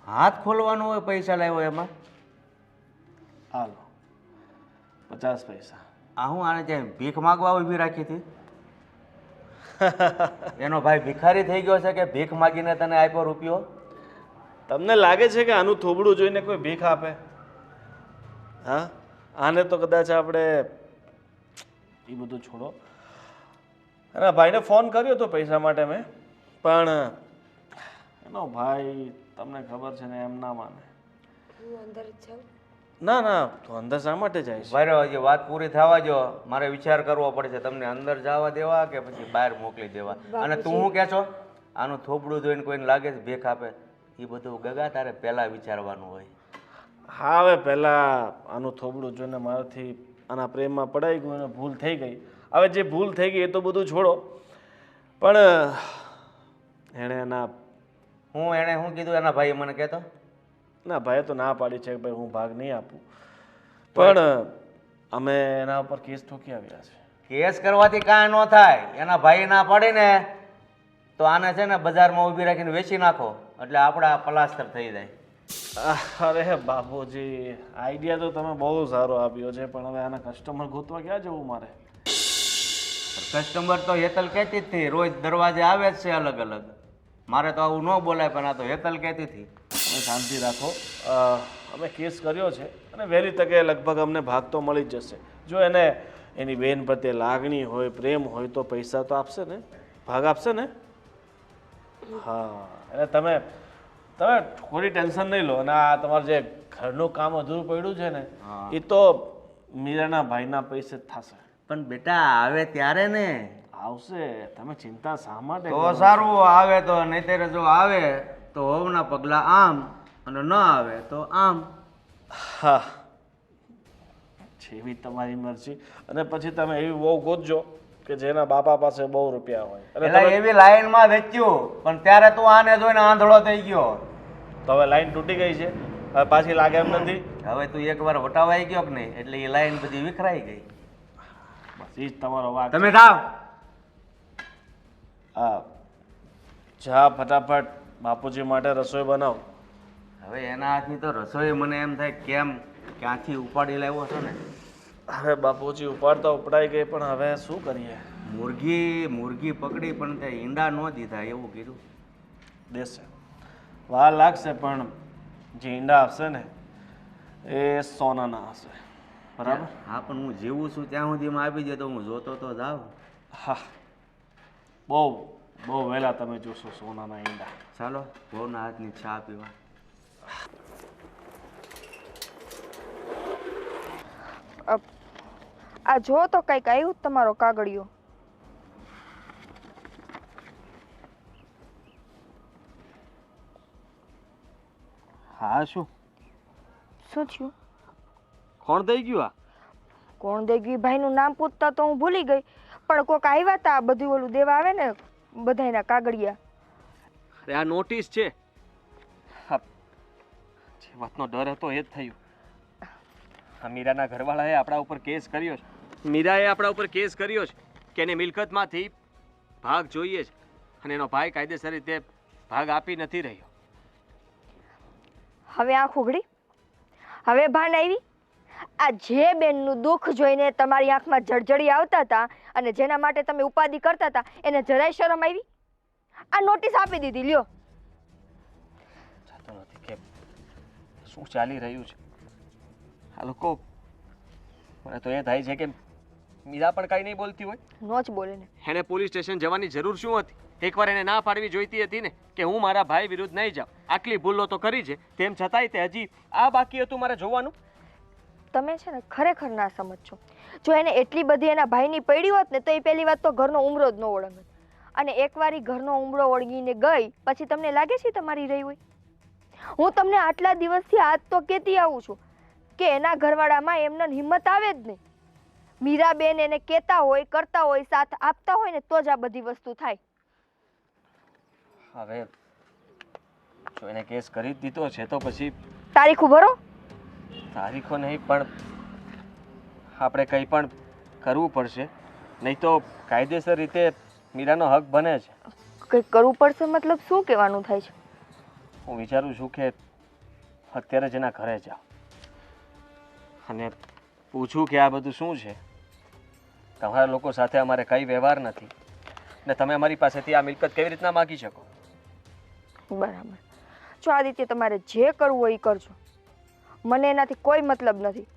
હાથ ખોલવાનો હોય પૈસા લાવ્યો એમાં? હાલો 50 પૈસા. આ હું આને ત્યાં ભીખ માગવા ઊભી રાખી હતી? એનો ભાઈ ભિખારી થઈ ગયો છે કે ભીખ માગીને તને આપ્યો રૂપિયો? તમને લાગે છે કે આનું થોબડું જોઈને કોઈ ભીખ આપે? હા, આને તો કદાચ આપણે એ બધું છોડો. એના ભાઈને ફોન કર્યો હતો પૈસા માટે મેં, પણ એનો ભાઈ તમને ખબર છે ને એમ ના માને. હું અંદર જ જાઉં? ના ના, તો અંદર શા માટે જાય છે? બરાબર, હજી વાત પૂરી થવા જો. મારે વિચાર કરવો પડશે તમને અંદર જવા દેવા કે પછી બહાર મોકલી દેવા. અને તું શું કહે છો? આનું થોબડું જોઈને કોઈને લાગે છે ભીખ આપે? એ બધું ગગા તારે પહેલાં વિચારવાનું હોય. હા, હવે પહેલાં આનું થોબડું જોઈને મારાથી આના પ્રેમમાં પડાઈ ગયું અને ભૂલ થઈ ગઈ. હવે જે ભૂલ થઈ ગઈ એ તો બધું છોડો, પણ એણે એના એણે શું કીધું એના ભાઈએ મને કહેતો? ના, ભાઈએ તો ના પાડી છે કે ભાઈ હું ભાગ નહીં આપું, પણ અમે એના ઉપર કેસ ઠોકી આવ્યા છે. કેસ કરવાથી કાંઈ ન થાય. એના ભાઈ ના પડે ને તો આને છે ને બજારમાં ઊભી રાખીને વેચી નાખો એટલે આપણા પ્લાસ્ટર થઈ જાય. અરે બાપુજી, આઈડિયા તો તમે બહુ સારો આપ્યો છે, પણ હવે આના કસ્ટમર ગોતવા ક્યાં જવું મારે? કસ્ટમર તો હેતલ કહેતી જ હતી, રોજ દરવાજે આવે જ છે અલગ અલગ. મારે તો આવું ન બોલાય, પણ આ તો હેતલ કહેતી હતી. તમે શાંતિ રાખો. અમે કેસ કર્યો છે અને વહેલી તકે લગભગ અમને ભાગ તો મળી જ જશે. જો એને એની બેન પ્રત્યે લાગણી હોય, પ્રેમ હોય તો પૈસા તો આપશે ને, ભાગ આપશે ને. હા, એટલે તમે તમે થોડી ટેન્શન નહીં લો. અને આ તમારું જે ઘરનું કામ અધૂરું પડ્યું છે ને, એ તો મીરાના ભાઈના પૈસે જ થશે. પણ બેટા આવે ત્યારે ને. આવશે, તમે ચિંતા શા માટે તો કરો છો? સારું આવે તો, નહીતર જો આવે તો હોવના પગલા આમ અને ન આવે તો આમ. હા, જેવી તમારી મરજી. અને પછી તમે એવી બહુ ગોતજો કે જેના બાપા પાસે બહુ રૂપિયા હોય. એટલે એવી લાઈનમાં વેચ્યું, પણ ત્યારે તું આને જોઈને આંધળો થઈ ગયો. તો હવે લાઈન તૂટી ગઈ છે, હવે પાછી લાગે એમ નથી. હવે તું એકવાર વટાવાઈ ગયો કે નહીં એટલે એ લાઈન બધી વિખરાઈ ગઈ. બસ એ જ તમારો વાત. તમે થાવ. હા, જા ફટાફટ બાપુજી માટે રસોઈ બનાવ. હવે એના હાથની તો રસોઈ મને એમ થાય કેમ ક્યાંથી ઉપાડી લાવ્યો છો ને. હવે બાપુજી ઉપાડતા ઉપડાઈ ગઈ, પણ હવે શું કરીએ? મુરગી પકડી પણ તે ઈંડા ન દીધા એવું કીધું. દેશે, વાર લાગશે, પણ જે ઈંડા હશે ને એ સોનાના હશે. બરાબર? હા, પણ હું જીવું છું ત્યાં સુધીમાં આપી દે તો હું જોતો તો જાઉં. હા, બહુ બહુ વહેલા તમે જોશો સોનાના ઈંડા. ચાલો બહુના હાથની ચા પીવા. આ જો તો કંઈક આવ્યું જ તમારો કાગળિયો. હા, શું શું થયું? કોણ થઈ ગયું? આ કોણ દઈ ગયું ભાઈનું નામ પૂછતા તો હું ભૂલી ગઈ, પણ કોક આવ્યા હતા બધું ઓલું દેવા આવે ને બધાયના કાગળિયા. અરે આ નોટિસ છે. જે વાતનો ડર હતો એ જ થયું. આ મીરાના ઘરવાળાએ આપણા ઉપર કેસ કર્યો છે. મીરાએ આપણા ઉપર કેસ કર્યો છે કે એને મિલકતમાંથી ભાગ જોઈએ છે અને એનો ભાઈ કાયદેસર રીતે ભાગ આપી નથી રહ્યો. હવે આંખ ઉઘડી, હવે ભાન આવી. આ જે બેનનું દુઃખ જોઈને તમારી આંખમાં જળજળી આવતા હતા અને જેના માટે તમે ઉપાધિ કરતા હતા એને જરાય શરમ આવી? આ નોટિસ આપી દીધી, લ્યો. જાતો નથી કે શું ચાલી રહ્યું છે આ લોકો. મને તો એ થાય છે કે મીરા પણ કાંઈ નહીં બોલતી હોય. નો જ બોલે ને. એણે પોલીસ સ્ટેશન જવાની જરૂર શું હતી? એકવાર એને ના પાડવી જોઈતી હતી ને કે હું મારા ભાઈ વિરુદ્ધ નહીં જાઉં. આટલી ભૂલો તો કરી છે, તેમ છતાંય તે હજી આ બાકી હતું મારે જોવાનું. તમે છે ને ખરેખર ના સમજજો. જો એને એટલી બધી એના ભાઈની પડી હોત ને તો એ પહેલી વાત તો ઘરનો ઉમરો જ ન ઓળંગત. અને એકવાર ઈ ઘરનો ઉમરો ઓળંગીને ગઈ પછી તમને લાગે છે તમારી રહી હોય? હું તમને આટલા દિવસથી આજ તો કહેતી આવું છું કે એના ઘરવાળામાં એમને હિંમત આવે જ નહીં. મીરાબેન એને કહેતા હોય, કરતા હોય, સાથ આપતા હોય ને તો જ આ બધી વસ્તુ થાય. હવે જો એને કેસ કરી જ દીધો છે તો પછી તારીખ ભરો. તારીખો નહીં, પણ આપણે કંઈ પણ કરવું પડશે, નહીં તો કાયદેસર રીતે મીરાનો હક બને છે. કંઈક કરવું પડશે મતલબ શું કહેવાનું થાય છે? હું વિચારું છું કે અત્યારે જ એના ઘરે જાઉં અને પૂછું કે આ બધું શું છે. તમારા લોકો સાથે અમારે કંઈ વ્યવહાર નથી ને તમે અમારી પાસેથી આ મિલકત કેવી રીતના માગી શકો? બરાબર. જો આદિત્ય તમારે જે કરવું હોય એ કરજો, મને એનાથી કોઈ મતલબ નથી.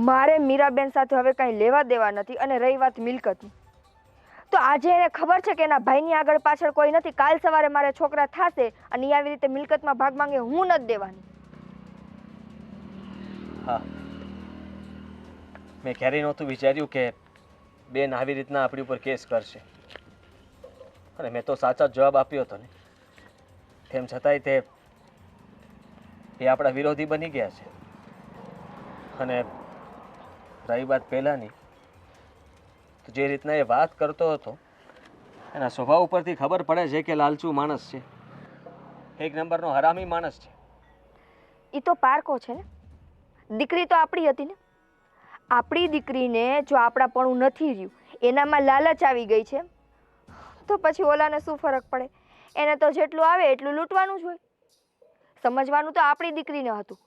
મારે મીરાબેન સાથે હવે કાંઈ લેવા દેવા નથી. અને રહી વાત મિલકતની, તો આજે એને ખબર છે કે એના ભાઈની આગળ પાછળ કોઈ નથી. કાલ સવારે મારે છોકરા થશે અને એ આવી રીતે મિલકતમાં ભાગ માંગે, હું નથી દેવાની. હા, મેં ક્યારેય નહોતું વિચાર્યું કે બેન આવી રીતના આપણી ઉપર કેસ કરશે. અને મેં તો સાચો જ જવાબ આપ્યો હતો ને. તેમ છતાંય તે આપણા વિરોધી બની ગયા છે. અને રહી વાત પહેલાંની, તો જે રીતના એ વાત કરતો હતો એના સ્વભાવ ઉપરથી ખબર પડે છે કે લાલચુ માણસ છે, એક નંબરનો હરામી માણસ છે. એ તો પારકો છે ને. દીકરી તો આપણી હતી ને. આપણી દીકરીને જો આપણાપણું નથી રહ્યું, એનામાં લાલચ આવી ગઈ છે, તો પછી ઓલાને શું ફરક પડે? એને તો જેટલું આવે એટલું લૂંટવાનું જ હોય. સમજવાનું તો આપણી દીકરીને હતું.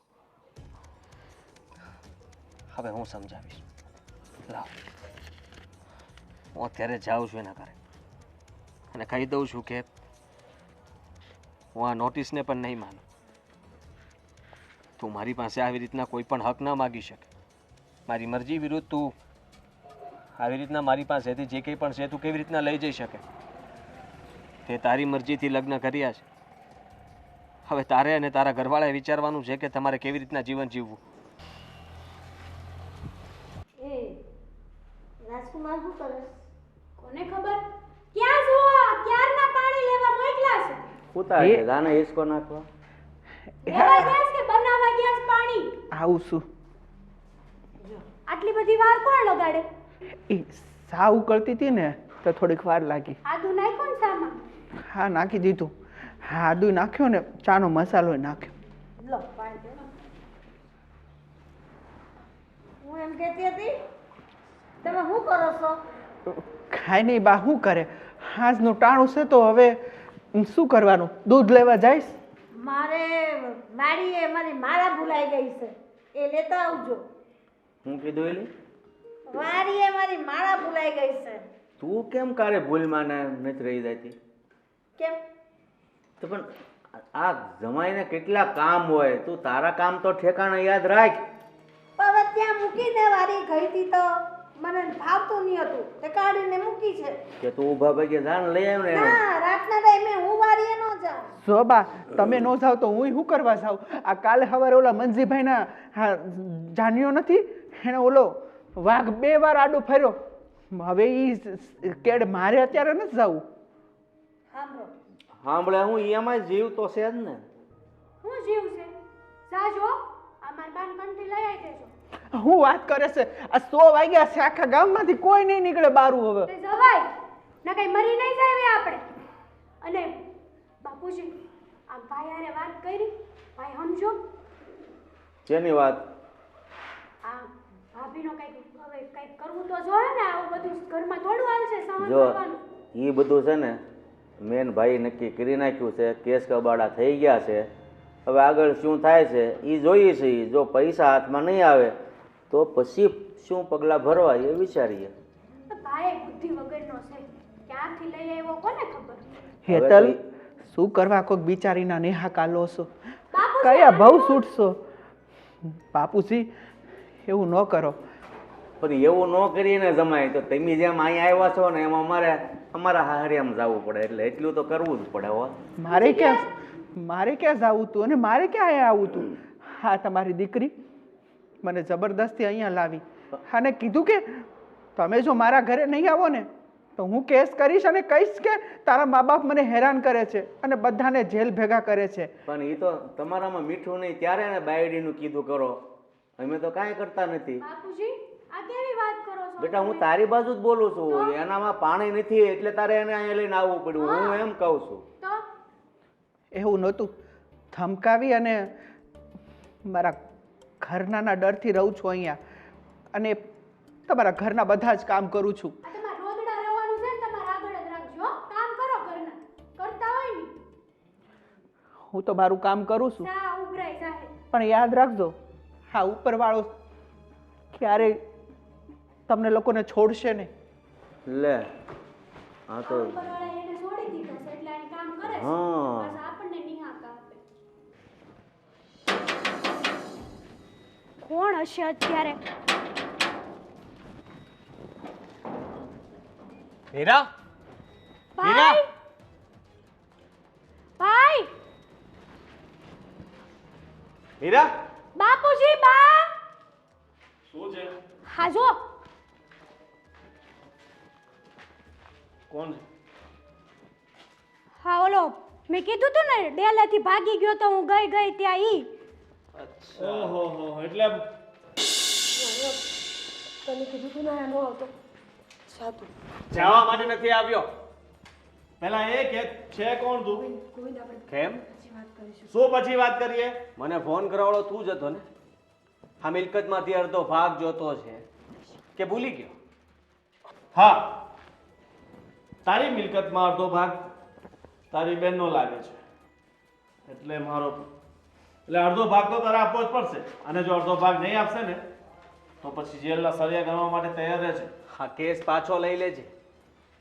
હવે હું સમજાવીશ. લાવ, હું અત્યારે જાઉં છું એના ઘરે અને કહી દઉં છું કે હું આ નોટિસને પણ નહીં માનું. તું મારી પાસે આવી રીતના કોઈ પણ હક ન માગી શકે. મારી મરજી વિરુદ્ધ તું આવી રીતના મારી પાસેથી જે કંઈ પણ છે તું કેવી રીતના લઈ જઈ શકે? તે તારી મરજીથી લગ્ન કર્યા છે. હવે તારે અને તારા ઘરવાળાએ વિચારવાનું છે કે તમારે કેવી રીતના જીવન જીવવું. રાજકુમાર શું કરે? કોને ખબર? ક્યાં છો? ક્યારના પાણી લેવા મોકલા છે? ઉતાર છે દાને હિસકો નાખવા. લેવા ગયા છે કે બનાવવા ગયા છે પાણી? આવું શું? આટલી બધી વાર કોણ લગાડે? એ સાવ ઉકળતી હતી ને તો થોડીક વાર લાગી. આદુ નાખ્યો ને સામાં? હા, નાખી દીધું. હા, આદુ નાખ્યો ને ચાનો મસાલો નાખ્યો. લો પાણી પીઓ. હું એમ કહેતી હતી, તમે શું કરો છો? ખાઈ નહીં બા, શું કરે? આજનું ટાણું છે તો હવે શું કરવાનું? દૂધ લેવા જઈશ. મારી માળા ભૂલાઈ ગઈ છે, એ લેતા આવજો. હું કીધું એલી? મારી માળા ભૂલાઈ ગઈ છે. તું કેમ કારે ભૂલમાં નથી રહી જતી? કેમ? તો પણ આ જમાઈને કેટલા કામ હોય, તું તારા કામ તો ઠેકાણા યાદ રાખ. હવે ત્યાં મૂકીને વારી ગઈ હતી તો મને ભાવતું નહીં હતું, તે કાઢીને મૂકી છે. કે તું ઊભા પગે જાન લઈ આવ ને. ના, રાતના ટાઈમે હું વારીએ ન જાઉં. જો બા, તમે ન જાવ તો હું શું કરવા જાઉં? આ કાલે સવારે ઓલા મંજીભાઈના જાન્યો નથી, એને ઓલો વાઘ 2 વાર આડો ફર્યો. હવે એ કેડ મારે અત્યારે નથી જવું. સાંભળો, સાંભળે હું એમાં જીવ તો છે જ ને. હું જીવ છે? સાજો આ માર બાન કંઠી લઈ આવી દેજો. હું વાત કરે છે? આ 100 વાગ્યા છે, આખા ગામમાંથી કોઈ નહીં નીકળે બારું હવે. તે જવાય ના, કઈ મરી નહીં જાય આપણે. અને બાપુજી આ ભાઈ હારે વાત કરી, ભાઈ સમજો. શેની વાત? આ ભાભીનો કઈક હવે કઈક કરવું તો જોઈએ ને. આવું બધું ઘરમાં થોડું હાલશે સહન જો કરવાનું. એ બધું છે ને મેન ભાઈ નક્કી કરી નાખ્યું છે, કેસ કબાડા થઈ ગયા છે. હવે આગળ શું થાય છે એ જોઈએ છીએ. જો પૈસા હાથમાં નહીં આવે તો પછી શું પગલાં ભરવા એ વિચારીએ. ભાઈ બુદ્ધિ વગરનો છે, ક્યાંથી લઈ આવ્યો કોને ખબર? હેતલ, શું કરવા કોઈક બિચારીના નેહા કાલો છો? બાપુજી, કયા ભાવ છૂટશો? બાપુજી, એવું ન કરો. પણ એવું ન કરીને જમાય તો તમે જેમ અહીંયા આવ્યા છો ને એમ અમારે અમારા હારિયામાં જવું પડે એટલે એટલું તો કરવું જ પડે હો. મારે ક્યાં જવું તું અને મારે ક્યાં અહીંયા આવું તું? હા, તમારી દીકરી મને જબરદસ્તી અહીંયા લાવી અને કીધું કે તમે જો મારા ઘરે નહીં આવો ને તો હું કેસ કરીશ અને કહીશ કે તારા મા બાપ મને હેરાન કરે છે અને બધાને જેલ ભેગા કરે છે. પણ એ તો તમારામાં મીઠું નહીં ત્યારે એને બાયડીનું કીધું કરો. અમે તો કાંઈ કરતા નથી. બાપુજી આ કેવી વાત કરો છો બેટા હું તારી બાજુ જ બોલું છું. એનામાં પાણી નથી એટલે તારે એને અહીંયા લઈને આવવું પડ્યું. હું એમ કહું છું. તો એવું નહોતું. ધમકાવી અને મારા ઘરનાના ડરથી રહું છું અહીંયા અને તમારા ઘરના બધા જ કામ કરું છું. આ તમારે રોદડા રહેવાનું છે ને તમારે આગળ જ રાખજો હો. કામ કરો ઘરના કરતા હોય ને. હું તો મારું કામ કરું છું ના ઉભરાઈ જાય. પણ યાદ રાખજો હા ઉપરવાળો ક્યારેય તમને લોકોને છોડશે નહીં. લે હા તો ઉપરવાળા એને છોડી દીધો છે એટલે અહીં કામ કરે છે. હા. બસ આપણને નિહાક આપે. કોણ હશે અત્યારે? હીરા ભાઈ ભાઈ હીરા બાપુજી બા શું છે? હા જો કોણ છે? હા ઓલો મેં કીધું તું ને ડેલાથી ભાગી ગયો તો હું ગઈ ત્યાં ઈ. ઓહો હો, એટલે તને કીધું તું ને એનો આવતો સાતું જવા માટે નથી આવ્યો. પહેલા એ કે છે કોણ તું? ગોવિંદ આપણે કેમ? પછી વાત કરીશું. શું પછી વાત કરીએ? મને ફોન કરવાળો તું જ હતો ને. આ મિલકતમાંથી અડધો ભાગ જોતો છે કે ભૂલી ગયો? હા, તારી મિલકતમાં અડધો ભાગ તારી બેનનો લાગે છે એટલે મારો એટલે અડધો ભાગ તો તારે આપવો જ પડશે. અને જો અડધો ભાગ નહીં આપશે ને તો પછી જેલના સળિયા કરવા માટે તૈયાર રહે છે. આ કેસ પાછો લઈ લેજે,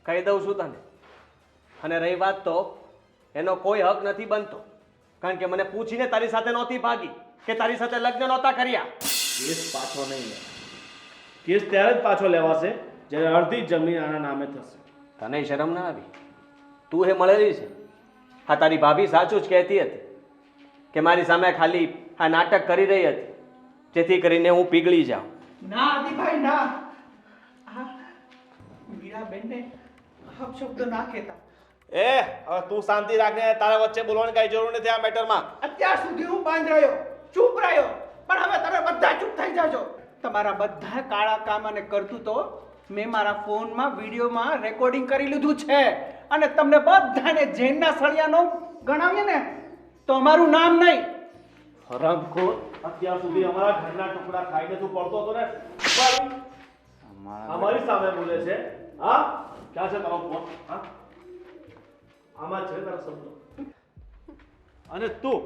કહી દઉં છું તને. અને રહી વાત તો એનો કોઈ હક નથી બનતો, કારણ કે મને પૂછીને તારી સાથે નહોતી ભાગી કે તારી સાથે લગ્ન નહોતા કર્યા. કેસ પાછો નહીં લે. કેસ ત્યારે જ પાછો લેવાશે જ્યારે અડધી જમીન આના નામે થશે. તને શરમ ના આવી? તું એ મળેલી છે. હા, તારી ભાભી સાચું જ કહેતી હતી કે મારી સામે ખાલી આ નાટક કરી રહી હતી જેથી કરીને હું પીગળી જાઉં. ના આદિભાઈ ના, આ મીરાબેનને અપશબ્દ ના કહેતા. એ હવે તું શાંતિ રાખને, તારા વચ્ચે બોલવાની કઈ જરૂર નથી આ મેટરમાં. અત્યાર સુધી હું બંધ રહ્યો, ચૂપ રહ્યો, પણ હવે તમે બધા ચૂપ થઈ જાજો. તમારા બધા કાળા કામ અને કરતૂતો મેં મારા ફોનમાં વિડીયોમાં રેકોર્ડિંગ કરી લીધું છે અને તમને બધાને જેલના સળિયાનો ગણાવીએ ને તો અમારું નામ નહીં. હરામખોર, અત્યાર સુધી અમારા ઘરના ટુકડા ખાઈને તું પડતો હતો ને, અમારી સામે બોલે છે. હા, ક્યાં છે તારો ફોન? હા, આમાં છે તારા શબ્દો. અને તું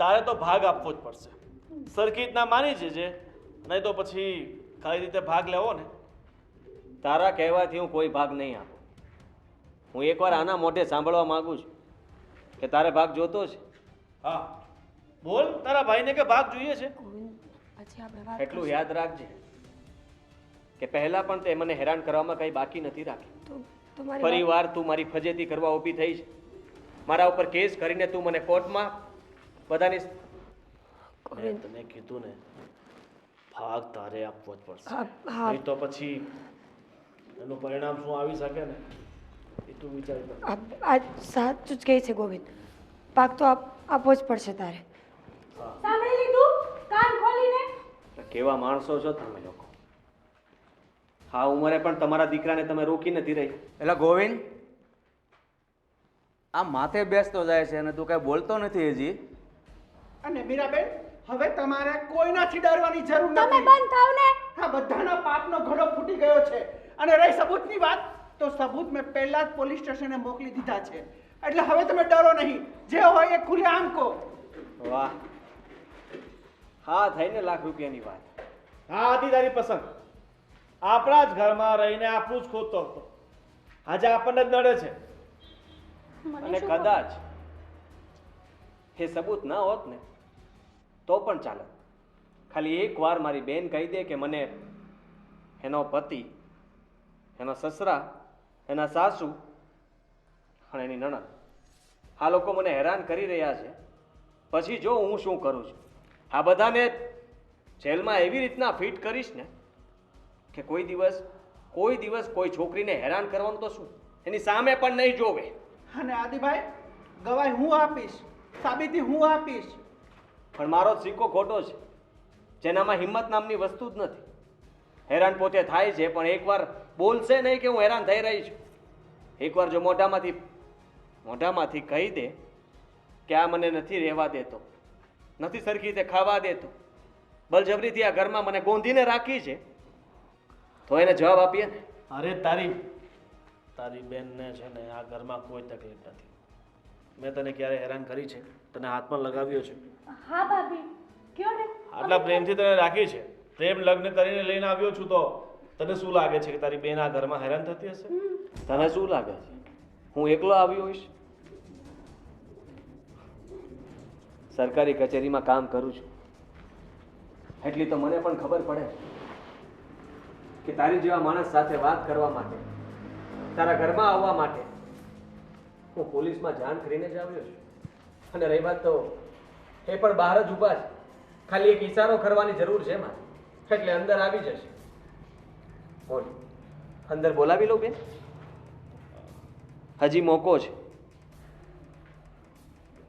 તારે તો ભાગ આપવો જ પડશે. સરખી રીતના માની જજે, નહીં તો પછી કઈ રીતે ભાગ લેવો ને. તારા કહેવાથી હું કોઈ ભાગ નહીં આપું. હું એકવાર આના મોઢે સાંભળવા માંગુ છું કે તારે ભાગ જોતો છે. હા, બોલ તારા ભાઈને કે ભાગ જોઈએ છે. ગોવિંદ પછી આપણે વાત એટલું યાદ રાખજે કે પહેલા પણ તે મને હેરાન કરવામાં કઈ બાકી નથી રાખ્યું. તો મારી ફરીવાર તું મારી ફજેતી કરવા ઊભી થઈ છે. મારા ઉપર કેસ કરીને તું મને કોર્ટમાં બધાની મેં તને કીધું ને, ભાગ તારે આપવો જ પડશે. હા નહીં તો પછી એનું પરિણામ શું આવી શકે ને એ તું વિચારી લે. આ સાચું જ કહે છે ગોવિંદ. પાક તો આપવો જ પડશે તારે. સાંભળી લીધું કાન ખોલીને? કેવા માણસો છો તમે લોકો. હા ઉંમરે પણ તમારા દીકરાને તમે રોકી નથી રહી. એટલે ગોવિંદ આ માથે બેસતો જાય છે અને તું કઈ બોલતો નથી હજી. અને મીરાબેન હવે તમારે કોઈનાથી ડરવાની જરૂર તમે નથી. બંધ થાવ ને. આ બધાના પાપનો ઘડો ફૂટી ગયો છે. અને રહી સબૂતની વાત, તો સબૂત મેં પહેલા જ પોલીસ સ્ટેશને મોકલી દીધા છે. એટલે હવે તમે ડરો નહીં, જે હોય એ ખુલ્લે આમ કહો. વાહ, હા થઈને લાખ રૂપિયાની વાત. હા હતી તારી પસંદ. આપણા જ ઘરમાં રહીને આપણું જ ખોદતો હતો. આજે આપણને જ નડે છે. અને કદાચ એ સબૂત ના હોત ને તો પણ ચાલે. ખાલી એક વાર મારી બેન કહી દે કે મને એનો પતિ, એનો સસરા એના સાસુ અને એની નણંદ આ લોકો મને હેરાન કરી રહ્યા છે. પછી જો હું શું કરું છું. આ બધાને જેલમાં એવી રીતના ફિટ કરીશ ને કે કોઈ દિવસ કોઈ છોકરીને હેરાન કરવાનું તો શું એની સામે પણ નહીં જોવે. અને આદિભાઈ ગવાહી હું આપીશ, સાબિતી હું આપીશ. પણ મારો જ સિક્કો ખોટો છે, જેનામાં હિંમત નામની વસ્તુ જ નથી. હેરાન પોતે થાય છે, પણ એકવાર બોલશે નહીં કે હું હેરાન થઈ રહી છું. એકવાર જો મોઢામાંથી કહી દે કે આ મને નથી રહેવા દેતો, નથી સરખી રીતે ખાવા દેતો, બળજબરીથી આ ઘરમાં મને ગોંધીને રાખી છે, તો એને જવાબ આપીએ ને. અરે તારી બેનને છે ને આ ઘરમાં કોઈ તકલીફ નથી. મેં તને ક્યારે હેરાન કરી છે? તને હાથમાં લગાવ્યો છે? હા ભાભી કયો ને. આટલા પ્રેમથી તને રાખી છે, પ્રેમ લગ્ન કરીને લઈને આવ્યો છું, તો તને શું લાગે છે કે તારી બેન આ ઘરમાં હેરાન થતી હશે? તને શું લાગે છે હું એકલો આવ્યો હોઈશ? સરકારી કચેરીમાં કામ કરું છું એટલી તો મને પણ ખબર પડે કે તારી જેવા માણસ સાથે વાત કરવા માટે, તારા ઘરમાં આવવા માટે હું પોલીસમાં જાણ કરીને જ આવ્યો છું. અને રહી વાત તો એ પણ બહાર જ ઊભા છે, ખાલી એક ઈશારો કરવાની જરૂર છે મારે, એટલે અંદર આવી જશે. બોલ, અંદર બોલાવી લો બેન. હજી મોકો છે.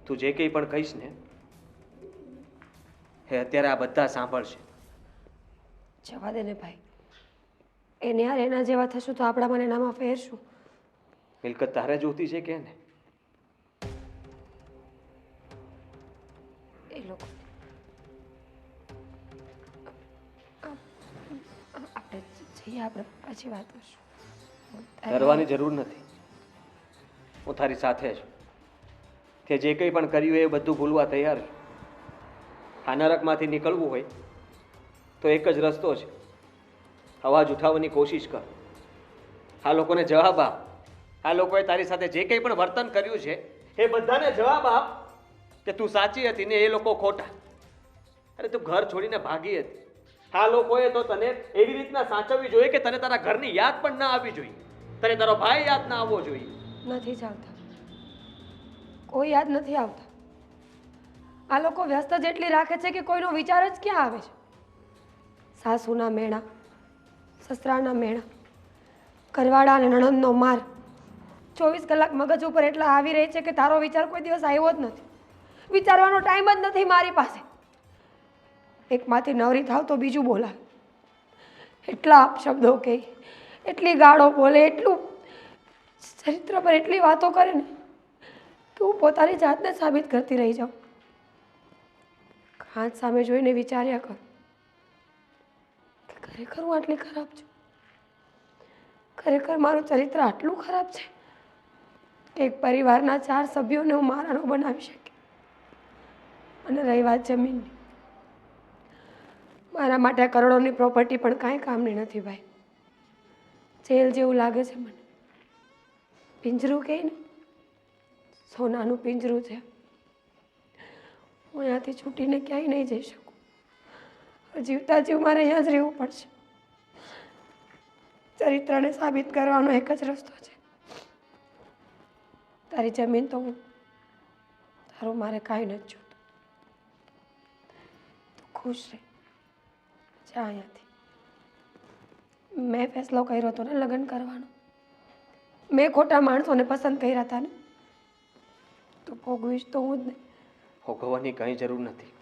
તું જે કંઈ પણ કહીશ ને એ અત્યારે આ બધા સાંભળશે. જવા દે ને ભાઈ, એને યાર એના જેવા થશું તો આપણા મને એનામાં ફેરશું. મિલકત તારે જોતી છે કે ને? એ લોકો આપણે જઈએ, આપણે પછી વાત કરશું. ડરવાની જરૂર નથી, હું તારી સાથે છું. તે જે કંઈ પણ કર્યું એ બધું ભૂલવા તૈયાર છું. આ નરકમાંથી નીકળવું હોય તો એક જ રસ્તો છે, અવાજ ઉઠાવવાની કોશિશ કર. આ લોકોને જવાબ આપ. આ લોકોએ તારી સાથે જે કંઈ પણ વર્તન કર્યું છે એ બધાને જવાબ આપ કે તું સાચી હતી ને એ લોકો ખોટા. અરે તું ઘર છોડીને ભાગી હતી. આ લોકોએ તો તને એવી રીતના સાચવવી જોઈએ કે તને તારા ઘરની યાદ પણ ના આવવી જોઈએ, તને તારો ભાઈ યાદ ના આવવો જોઈએ. નથી જ આવતા, કોઈ યાદ નથી આવતા. આ લોકો વ્યસ્ત જ એટલી રાખે છે કે કોઈનો વિચાર જ ક્યાં આવે છે. સાસુના મેણા, સસરાના મેણા, ઘરવાળા અને નણંદનો માર 24 કલાક મગજ ઉપર એટલા આવી રહી છે કે તારો વિચાર કોઈ દિવસ આવ્યો જ નથી. વિચારવાનો ટાઈમ જ નથી મારી પાસે. એકમાંથી નવરી થાવ તો બીજું બોલાવે, એટલા અપશબ્દો કહે, એટલી ગાળો બોલે, એટલું ચરિત્ર પર એટલી વાતો કરે ને કે હું પોતાની જાતને સાબિત કરતી રહી જાઉં. કાંચ સામે જોઈને વિચાર્યા કર કે ખરેખર હું આટલી ખરાબ છું? ખરેખર મારું ચરિત્ર આટલું ખરાબ છે કે એક પરિવારના 4 સભ્યોને હું મારાનો બનાવી શકી? અને રહી વાત જમીનની, મારા માટે કરોડોની પ્રોપર્ટી પણ કાંઈ કામની નથી ભાઈ. જેલ જેવું લાગે છે મને. પિંજરું કહે ને, સોનાનું પિંજરું છે. હું અહીંયાથી છૂટીને ક્યાંય નહીં જઈ શકું. જીવતા જીવ મારે અહીંયા જ રહેવું પડશે. ચરિત્રને સાબિત કરવાનો એક જ રસ્તો છે. તારી જમીન તો હું, તારું મારે કાંઈ નથી જોતું. તું ખુશ રહે, જા અહીંયાથી. મેં ફેસલો કર્યો હતો ને લગ્ન કરવાનો. મેં ખોટા માણસોને પસંદ કર્યા હતા ને, તો ભોગવીશ તો હું જ નહીં. ભોગવવાની કંઈ જરૂર નથી.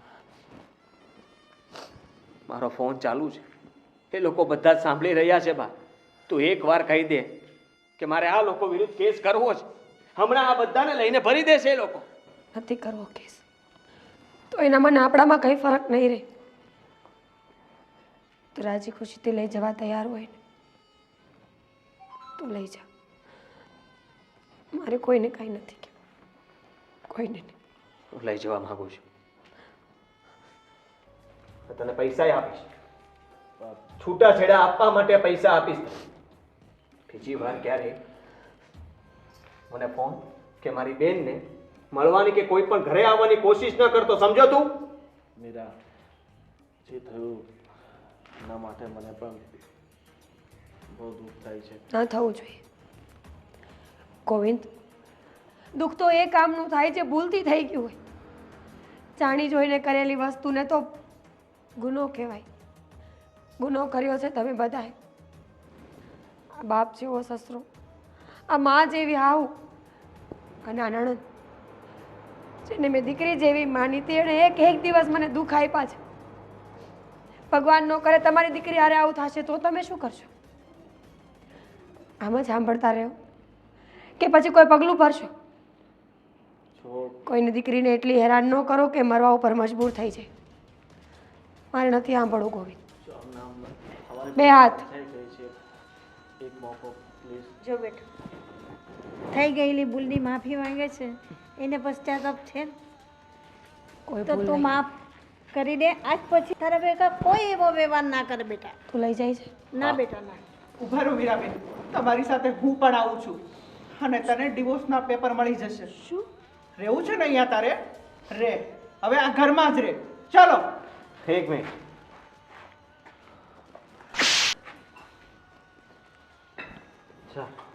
મારો ફોન ચાલુ છે, એ લોકો બધા જ સાંભળી રહ્યા છે. બા, તું એકવાર કહી દે કે મારે આ લોકો વિરુદ્ધ કેસ કરવો છે, હમણાં આ બધાને લઈને ભરી દેશે એ લોકો. નથી કરવો કેસ તો એના મને આપણામાં કંઈ ફરક નહીં રહે. તો રાજી ખુશીથી લઈ જવા તૈયાર હોય ને તો લઈ જા. મારે કોઈને કાંઈ નથી કહેવું, કોઈને નહીં. હું લઈ જવા માંગુ છું. તને પૈસા આપીશ, છૂટાછેડા આપવા માટે પૈસા આપીશ. બીજી વાર ક્યારે મને ફોન કે મારી બેનને મળવાની કે કોઈ પણ ઘરે આવવાની કોશિશ ન કરતો, સમજો તું? મીરા, જે થયું એના માટે મને પણ બહુ દુઃખ થાય છે. ના થવું જોઈએ. ગોવિંદ, દુઃખ તો એ કામનું થાય જે ભૂલથી થઈ ગયું હોય. જાણી જોઈને કરેલી વસ્તુને તો ગુનો કહેવાય. ગુનો કર્યો છે તમે બધાએ. આ બાપ જેવો સસરો, આ માં જેવી હાવ, અને આ નણંદ જેને મેં દીકરી જેવી માની હતી, એણે એક દિવસ મને દુઃખ આપ્યા છે. ભગવાન ન કરે તમારી દીકરી હારે આવું થશે તો તમે શું કરશો? આમ જ સાંભળતા રહ્યો કે પછી કોઈ પગલું ભરશો? કોઈની દીકરીને એટલી હેરાન ન કરો કે મરવા ઉપર મજબૂર થઈ જાય. મારે નથી સાંભળવું ગોવિંદ. બે હાથ. જો બેટા, થઈ ગયેલી ભૂલની માફી માંગે છે, એને પશ્ચાતાપ છે ને? કોઈ તો ભૂલ તું નહીં. માફ કરી દે. આજ પછી તારા ભેગા કોઈ એવો વ્યવહાર ના કરે બેટા. તું લઈ જાય છે? ના બેટા ના. ઉભા રહો મીરાબેન, તમારી સાથે હું પણ આવું છું અને તને ડિવોર્સના પેપર મળી જશે. શું? રહેવું છે ને અહીંયા તારે? રે. હવે આ ઘરમાં જ રે. ચાલો. એક મિનિટ. ચાલ